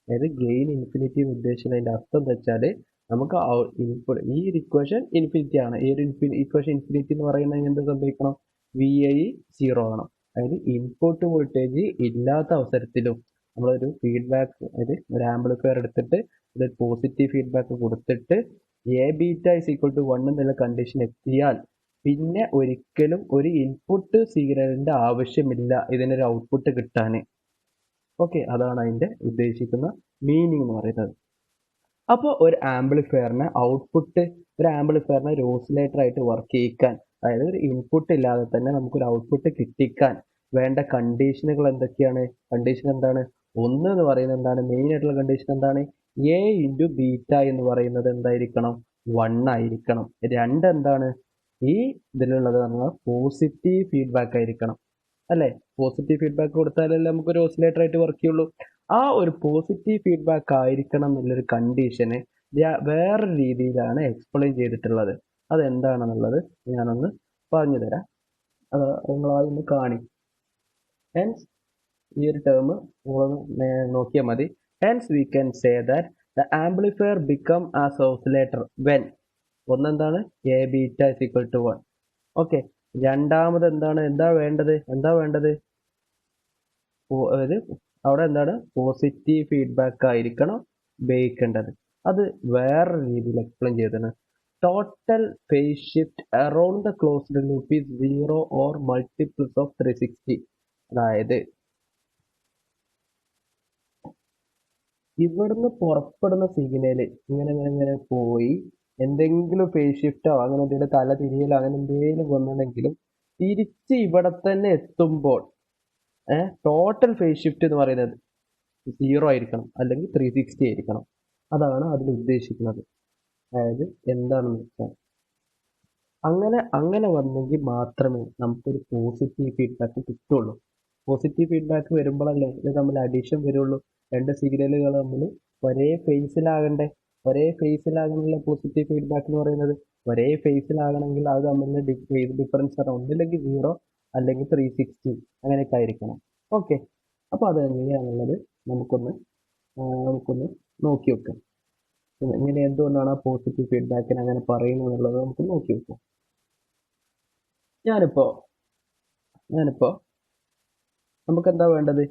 അതായത് ഗെയിൻ ഇൻഫിനിറ്റി എന്ന് ഉദ്ദേശിച്ചതിന്റെ അർത്ഥം എന്താ വെച്ചാൽ നമുക്ക് ഇൻപുട്ട് ഈ ഇക്വേഷൻ ഇൻഫിനിറ്റി ആണ്. ഈ ഒരു ഇക്വേഷൻ ഇൻഫിനിറ്റി എന്ന് പറയുന്നത് എന്ത് സംഭവിക്കണം? വി ഐ 0 ആവണം. അതായത് ഇൻപുട്ട് വോൾട്ടേജ് ഇല്ലാത്ത അവസരത്തിലും നമ്മളൊരു ഫീഡ്ബാക്ക്, അതായത് ഒരു ആംപ്ലിഫയർ എടുത്തിട്ട് ഒരു പോസിറ്റീവ് ഫീഡ്ബാക്ക് കൊടുത്തിട്ട് A beta is equal to 1 എന്നുള്ള കണ്ടീഷൻ എത്തിയാൽ പിന്നെ ഒരിക്കലും ഒരു ഇൻപുട്ട് സിഗ്നലിന്റെ ആവശ്യമില്ല ഇതിനൊരു ഔട്ട്പുട്ട് കിട്ടാൻ. ഓക്കെ, അതാണ് അതിന്റെ ഉദ്ദേശിക്കുന്ന മീനിങ് എന്ന് പറയുന്നത്. അപ്പോൾ ഒരു ആംപ്ലിഫയറിന് ഒരു ആംപ്ലിഫയറിനെ ഒരു ഓസിലേറ്റർ ആയിട്ട് വർക്ക് ചെയ്യിക്കാൻ, അതായത് ഒരു ഇൻപുട്ട് ഇല്ലാതെ തന്നെ നമുക്കൊരു ഔട്ട്പുട്ട് കിട്ടിക്കാൻ വേണ്ട കണ്ടീഷനുകൾ എന്തൊക്കെയാണ്? കണ്ടീഷൻ എന്താണ്? ഒന്ന് എന്ന് പറയുന്നത് എന്താണ്? മെയിൻ ആയിട്ടുള്ള കണ്ടീഷൻ എന്താണ്? എ ഇൻറ്റു ബീറ്റ എന്ന് പറയുന്നത് എന്തായിരിക്കണം? 1 ആയിരിക്കണം. രണ്ട് എന്താണ്? ഈ ഇതിലുള്ളത് നമ്മൾ പോസിറ്റീവ് ഫീഡ്ബാക്ക് ആയിരിക്കണം, അല്ലേ? പോസിറ്റീവ് ഫീഡ്ബാക്ക് കൊടുത്താലല്ലേ നമുക്കൊരു ഓസിലേറ്റർ ആയിട്ട് വർക്ക് ചെയ്യുള്ളൂ. ആ ഒരു പോസിറ്റീവ് ഫീഡ്ബാക്ക് ആയിരിക്കണം എന്നുള്ളൊരു കണ്ടീഷന് വേറൊരു രീതിയിലാണ് എക്സ്പ്ലെയിൻ ചെയ്തിട്ടുള്ളത്. അതെന്താണെന്നുള്ളത് ഞാനൊന്ന് പറഞ്ഞു തരാം. അത് നിങ്ങളാതൊന്ന് കാണി. ഹെൻസ് ഈ ഒരു ടേം നിങ്ങളൊന്ന് നോക്കിയാൽ മതി. Hence we can say that the amplifier become as oscillator when ഒന്നെന്താണ്? A beta is equal to 1. Okay, രണ്ടാമത് എന്താണ്? എന്താ വേണ്ടത്? അതായത് അവിടെ എന്താണ്? പോസിറ്റീവ് ഫീഡ്ബാക്ക് ആയിരിക്കണം ഉപയോഗിക്കേണ്ടത്. അത് വേറെ രീതിയിൽ എക്സ്പ്ലെയിൻ ചെയ്തതാണ്. Total phase shift around the closed loop is 0 or multiples of 360. അതായത് ഇവിടുന്ന് പുറപ്പെടുന്ന സിഗ്നല് ഇങ്ങനെ പോയി എന്തെങ്കിലും ഫേസ് ഷിഫ്റ്റോ അങ്ങനെ എന്തെങ്കിലും തല തിരിയലോ അങ്ങനെ എന്തെങ്കിലും വന്നിട്ടുണ്ടെങ്കിലും തിരിച്ച് ഇവിടെ തന്നെ എത്തുമ്പോൾ ടോട്ടൽ ഫേസ് ഷിഫ്റ്റ് എന്ന് പറയുന്നത് 0 ആയിരിക്കണം, അല്ലെങ്കിൽ 360 ആയിരിക്കണം. അതാണ് അതിൽ ഉദ്ദേശിക്കുന്നത്. അതായത് എന്താണെന്ന് വെച്ചാൽ അങ്ങനെ വന്നെങ്കിൽ മാത്രമേ നമുക്കൊരു പോസിറ്റീവ് ഫീഡ്ബാക്ക് കിട്ടുള്ളൂ. പോസിറ്റീവ് ഫീഡ്ബാക്ക് വരുമ്പോഴല്ലേ ഇത് തമ്മിൽ അഡീഷൻ വരുള്ളൂ. രണ്ട് സിഗ്നലുകൾ തമ്മിൽ ഒരേ ഫേസിലാകണ്ടേ? ഒരേ ഫേസിലാകണമല്ലോ പോസിറ്റീവ് ഫീഡ്ബാക്ക് എന്ന് പറയുന്നത്. ഒരേ ഫേസിലാകണമെങ്കിൽ അത് തമ്മിൽ ഫേസ് ഡിഫറൻസ് ആണ് ഒന്നില്ലെങ്കിൽ 0 അല്ലെങ്കിൽ 360 അങ്ങനെയൊക്കെ ആയിരിക്കണം. ഓക്കെ, അപ്പോൾ അത് എങ്ങനെയാണുള്ളത് നമുക്കൊന്ന് നോക്കി വെക്കാം. ഇങ്ങനെ എന്തുകൊണ്ടാണ് ആ പോസിറ്റീവ് ഫീഡ്ബാക്കിന് അങ്ങനെ പറയുന്നത് എന്നുള്ളത് നമുക്ക് നോക്കി വെക്കാം. ഞാനിപ്പോ നമുക്ക് എന്താ വേണ്ടത്?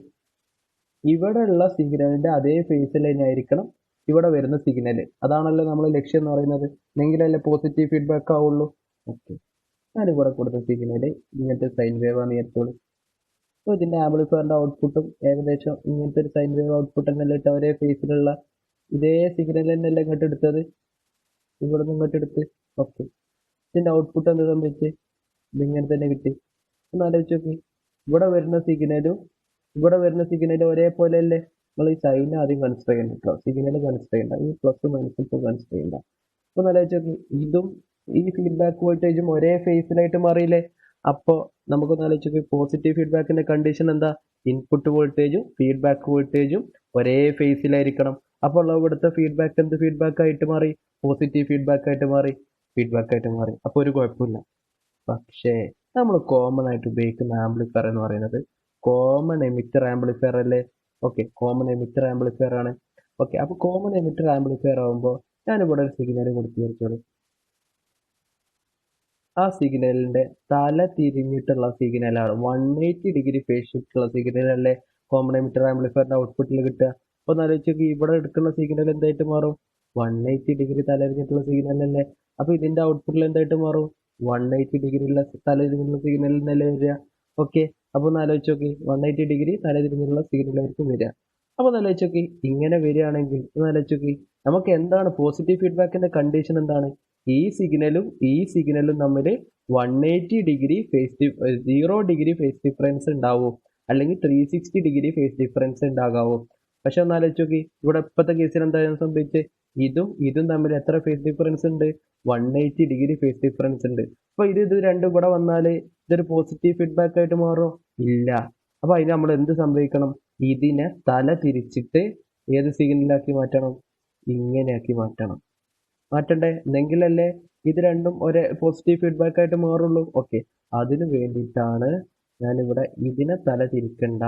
ഇവിടെ ഉള്ള സിഗ്നലിന്റെ അതേ ഫേസിൽ തന്നെയായിരിക്കണം ഇവിടെ വരുന്ന സിഗ്നല്. അതാണല്ലോ നമ്മൾ ലക്ഷ്യം എന്ന് പറയുന്നത്. എങ്കിലല്ലേ പോസിറ്റീവ് ഫീഡ്ബാക്ക് ആവുള്ളൂ. ഓക്കെ, ഞാനിവിടെ കൊടുത്ത സിഗ്നല് ഇങ്ങനത്തെ സൈൻ വേവ് ആണ് ഏറ്റവും. അപ്പോൾ ഇതിന്റെ ആംപ്ലിഫയറിന്റെ ഔട്ട്പുട്ടും ഏകദേശം ഇങ്ങനത്തെ ഒരു സൈൻ വേവ് ഔട്ട്പുട്ട് എന്നല്ല ഇട്ട് ഒരേ ഫേസിലുള്ള ഇതേ സിഗ്നൽ തന്നെയല്ല ഇങ്ങോട്ട് എടുത്തത്, ഇവിടെ നിന്ന് ഇങ്ങോട്ട് എടുത്ത്. ഓക്കെ, ഇതിന്റെ ഔട്ട്പുട്ട് എന്ത് സംഭവിച്ച്? ഇതിങ്ങനെ തന്നെ കിട്ടി. ഒന്ന് ആലോചിച്ച് നോക്കി, ഇവിടെ വരുന്ന സിഗ്നൽ ഒരേപോലെ അല്ലേ? നമ്മൾ ഈ സൈൻ ആദ്യം കൺസിഡർ ചെയ്യണ്ട കേട്ടോ, സിഗ്നൽ കൺസിഡർ ചെയ്യണ്ട, ഈ പ്ലസ് മൈനസ് ഇപ്പോൾ കൺസിഡർ ചെയ്യണ്ട. ഒന്ന് ആലോചിച്ച് നോക്കി, ഇതും ഈ ഫീഡ്ബാക്ക് വോൾട്ടേജും ഒരേ ഫേസിലായിട്ട് മാറിയില്ലേ? അപ്പോൾ നമുക്കൊന്ന് ആലോചിച്ച് നോക്കി, പോസിറ്റീവ് ഫീഡ്ബാക്കിന്റെ കണ്ടീഷൻ എന്താ? ഇൻപുട്ട് വോൾട്ടേജും ഫീഡ്ബാക്ക് വോൾട്ടേജും ഒരേ ഫേസിലായിരിക്കണം. അപ്പോൾ ഇവിടുത്തെ ഫീഡ്ബാക്ക് എന്ത് ഫീഡ്ബാക്ക് ആയിട്ട് മാറി? പോസിറ്റീവ് ഫീഡ്ബാക്ക് ആയിട്ട് മാറി. അപ്പോൾ ഒരു കുഴപ്പമില്ല. പക്ഷേ നമ്മൾ കോമൺ ആയിട്ട് ഉപയോഗിക്കുന്ന ആംപ്ലിഫയർ എന്ന് പറയുന്നത് കോമൺ എമിറ്റർ ആംപ്ലിഫയർ അല്ലേ? ഓക്കെ, കോമൺ എമിറ്റർ ആംപ്ലിഫയർ ആണ്. ഓക്കെ, അപ്പോൾ കോമൺ എമിറ്റർ ആംപ്ലിഫയർ ആകുമ്പോൾ ഞാനിവിടെ ഒരു സിഗ്നൽ കൊടുത്തു വെച്ചോളൂ. ആ സിഗ്നലിന്റെ തല തിരിഞ്ഞിട്ടുള്ള സിഗ്നലാണ് 180 ഡിഗ്രി ഫേസ് ഷിഫ്റ്റ് ഉള്ള സിഗ്നൽ അല്ലേ കോമൺ എമിറ്റർ ആംപ്ലിഫയറിന്റെ ഔട്ട്പുട്ടിൽ കിട്ടുക. അപ്പോൾ ആലോചിച്ച് ഇവിടെ എടുക്കുന്ന സിഗ്നൽ എന്തായിട്ട് മാറും? 180 ഡിഗ്രി തലതിരിഞ്ഞിട്ടുള്ള സിഗ്നൽ അല്ലേ? അപ്പോൾ ഇതിന്റെ ഔട്ട്പുട്ടിൽ എന്തായിട്ട് മാറും? 180 ഡിഗ്രി ഉള്ള തലതിരിഞ്ഞുള്ള സിഗ്നൽ എന്നല്ലേ വരിക. ഓക്കെ, അപ്പോൾ ഒന്ന് ആലോചിച്ച് നോക്കി, 180 ഡിഗ്രി തലതിരിഞ്ഞുള്ള സിഗ്നൽ ആയിരിക്കും വരിക. അപ്പോൾ ഒന്ന് ആലോചിച്ച് നോക്കി, ഇങ്ങനെ വരികയാണെങ്കിൽ ഒന്ന് ആലോചിച്ച് നോക്കി, നമുക്ക് എന്താണ് പോസിറ്റീവ് ഫീഡ്ബാക്കിന്റെ കണ്ടീഷൻ? എന്താണ്? ഈ സിഗ്നലും തമ്മിൽ 180 ഡിഗ്രി 0 ഡിഗ്രി ഫേസ് ഡിഫറൻസ് ഉണ്ടാവും, അല്ലെങ്കിൽ 360 ഡിഗ്രി ഫേസ് ഡിഫറൻസ് ഉണ്ടാകാവൂ. പക്ഷെ ഒന്ന് ആലോചിച്ച് നോക്കി, ഇവിടെ ഇപ്പോഴത്തെ കേസിൽ എന്തായാലും സംഭവിച്ചത്? ഇതും തമ്മിൽ എത്ര ഫേസ് ഡിഫറൻസ് ഉണ്ട്? 180 ഡിഗ്രി ഫേസ് ഡിഫറൻസ് ഉണ്ട്. അപ്പൊ ഇത് രണ്ടും ഇവിടെ വന്നാൽ ഇതൊരു പോസിറ്റീവ് ഫീഡ്ബാക്ക് ആയിട്ട് മാറുമോ? ഇല്ല. അപ്പൊ അതിന് നമ്മൾ എന്ത് സംഭവിക്കണം? ഇതിനെ തല തിരിച്ചിട്ട് ഏത് സിഗ്നലാക്കി മാറ്റണം? ഇങ്ങനെയാക്കി മാറ്റണ്ടേ? എന്നെങ്കിലല്ലേ ഇത് രണ്ടും ഒരേ പോസിറ്റീവ് ഫീഡ്ബാക്ക് ആയിട്ട് മാറുള്ളൂ. ഓക്കെ, അതിന് വേണ്ടിയിട്ടാണ് ഞാനിവിടെ ഇതിനെ തല തിരിക്കണ്ട,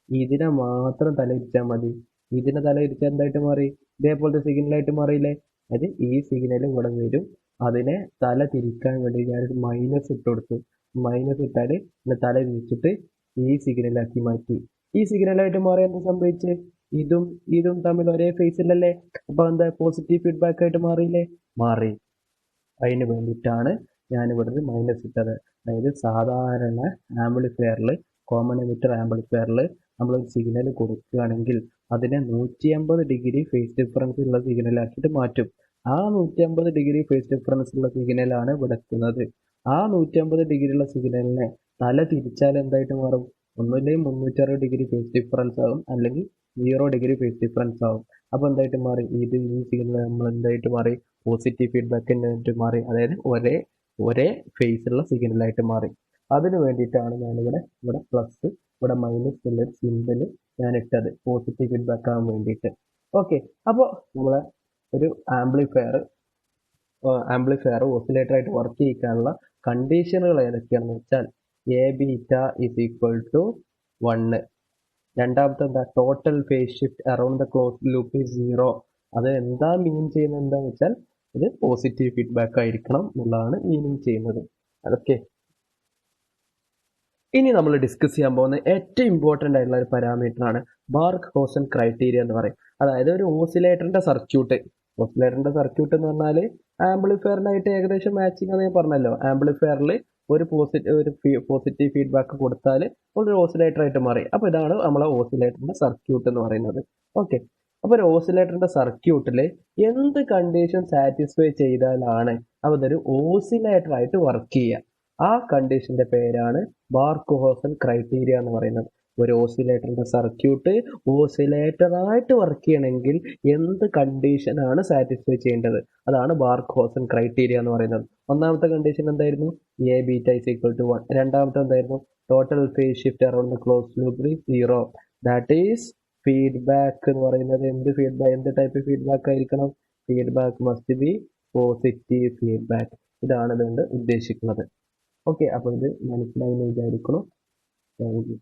ഇതിനെ മാത്രം തല തിരിച്ചാൽ മതി. ഇതിനെ തല തിരിച്ചാൽ എന്തായിട്ട് മാറി? ഇതേപോലത്തെ സിഗ്നലായിട്ട് മാറിയില്ലേ? അത് ഈ സിഗ്നൽ ഇവിടെ വരും. അതിനെ തല തിരിക്കാൻ വേണ്ടി ഞാനൊരു മൈനസ് ഇട്ട് കൊടുത്തു. മൈനസ് ഇട്ടാൽ തല തിരിച്ചിട്ട് ഈ സിഗ്നലാക്കി മാറ്റി. ഈ സിഗ്നലായിട്ട് മാറി എന്താ സംഭവിച്ച്? ഇതും തമ്മിൽ ഒരേ ഫേസിലല്ലേ? അപ്പൊ എന്താ പോസിറ്റീവ് ഫീഡ്ബാക്ക് ആയിട്ട് മാറിയില്ലേ? മാറി. അതിന് വേണ്ടിയിട്ടാണ് ഞാൻ ഇവിടുന്ന് മൈനസ് ഇട്ടത്. അതായത് സാധാരണ ആംപ്ലിഫയറിൽ, കോമൺ എമിറ്റർ ആംപ്ലിഫയറിൽ നമ്മൾ സിഗ്നൽ കൊടുക്കുകയാണെങ്കിൽ അതിനെ 180 ഡിഗ്രി ഫേസ് ഡിഫറൻസ് ഉള്ള സിഗ്നലാക്കിയിട്ട് മാറ്റും. ആ 180 ഡിഗ്രി ഫേസ് ഡിഫറൻസ് ഉള്ള സിഗ്നലാണ് ഇവിടെ എത്തുന്നത്. ആ 180 ഡിഗ്രി ഉള്ള സിഗ്നലിനെ തല തിരിച്ചാൽ എന്തായിട്ട് മാറും? ഒന്നുമില്ലെങ്കിൽ 360 ഡിഗ്രി ഫേസ് ഡിഫറൻസ് ആകും, അല്ലെങ്കിൽ 0 ഡിഗ്രി ഫേസ് ഡിഫറൻസ് ആകും. അപ്പോൾ എന്തായിട്ട് മാറി? ഈ സിഗ്നൽ നമ്മൾ എന്തായിട്ട് മാറി? പോസിറ്റീവ് ഫീഡ്ബാക്കിനായിട്ട് മാറി. അതായത് ഒരേ ഫേസുള്ള സിഗ്നലായിട്ട് മാറി. അതിന് വേണ്ടിയിട്ടാണ് ഇവിടെ പ്ലസ് ഇവിടെ മൈനസ് ഉള്ള സിമ്പിൾ ഞാൻ ഇട്ടത്, പോസിറ്റീവ് ഫീഡ്ബാക്ക് ആകാൻ വേണ്ടിയിട്ട്. ഓക്കെ, അപ്പോൾ നമ്മളെ ഒരു ആംപ്ലിഫയർ ഓസിലേറ്റർ ആയിട്ട് വർക്ക് ചെയ്യിക്കാനുള്ള കണ്ടീഷനുകൾ ഏതൊക്കെയാണെന്ന് വെച്ചാൽ A beta is equal to 1. രണ്ടാമത്തെ എന്താ? Total phase shift around the closed loop is 0. അത് എന്താ മീൻ ചെയ്യുന്നത് എന്താണെന്ന് വെച്ചാൽ ഇത് പോസിറ്റീവ് ഫീഡ്ബാക്ക് ആയിരിക്കണം എന്നുള്ളതാണ് മീനിങ് ചെയ്യുന്നത്. അതൊക്കെ ഇനി നമ്മൾ ഡിസ്കസ് ചെയ്യാൻ പോകുന്ന ഏറ്റവും ഇമ്പോർട്ടൻ്റ് ആയിട്ടുള്ള ഒരു പാരാമീറ്റർ ആണ് ബാർക്ക് ഹോസൻ ക്രൈറ്റീരിയ എന്ന് പറയും. അതായത് ഒരു ഓസിലേറ്ററിന്റെ സർക്യൂട്ട് എന്ന് പറഞ്ഞാൽ ആംപ്ലിഫയറിനായിട്ട് ഏകദേശം മാച്ചിങ് എന്ന് ഞാൻ പറഞ്ഞല്ലോ. ആംപ്ലിഫയറിൽ ഒരു പോസിറ്റീവ് ഫീഡ്ബാക്ക് കൊടുത്താൽ ഒരു ഓസിലേറ്റർ ആയിട്ട് മാറി. അപ്പോൾ ഇതാണ് നമ്മളെ ഓസിലേറ്ററിന്റെ സർക്യൂട്ട് എന്ന് പറയുന്നത്. ഓക്കെ, അപ്പോൾ ഒരു ഓസിലേറ്ററിന്റെ സർക്യൂട്ടിൽ എന്ത് കണ്ടീഷൻ സാറ്റിസ്ഫൈ ചെയ്താലാണ് അപ്പോൾ ഇതൊരു ഓസിലേറ്റർ ആയിട്ട് വർക്ക് ചെയ്യുക? ആ കണ്ടീഷന്റെ പേരാണ് ബാർക്ക് ഹോസൻ ക്രൈറ്റീരിയ എന്ന് പറയുന്നത്. ഒരു ഓസിലേറ്ററിന്റെ സർക്യൂട്ട് ഓസിലേറ്ററായിട്ട് വർക്ക് ചെയ്യണമെങ്കിൽ എന്ത് കണ്ടീഷനാണ് സാറ്റിസ്ഫൈ ചെയ്യേണ്ടത്? അതാണ് ബാർക്ക് ഹോസൻ ക്രൈറ്റീരിയ എന്ന് പറയുന്നത്. ഒന്നാമത്തെ കണ്ടീഷൻ എന്തായിരുന്നു? A beta is equal to 1. രണ്ടാമത്തെ എന്തായിരുന്നു? Total phase shift around the closed loop is 0. That is feedback എന്ന് പറയുന്നത് എന്ത് ടൈപ്പ് ഫീഡ്ബാക്ക് ആയിരിക്കണം? Feedback must be positive feedback. ഇതാണ് ഇതുകൊണ്ട് ഉദ്ദേശിക്കുന്നത്. ഓക്കെ, അപ്പോൾ ഇത് മനസ്സിലായി എന്ന് വിചാരിക്കുന്നു. Thank U.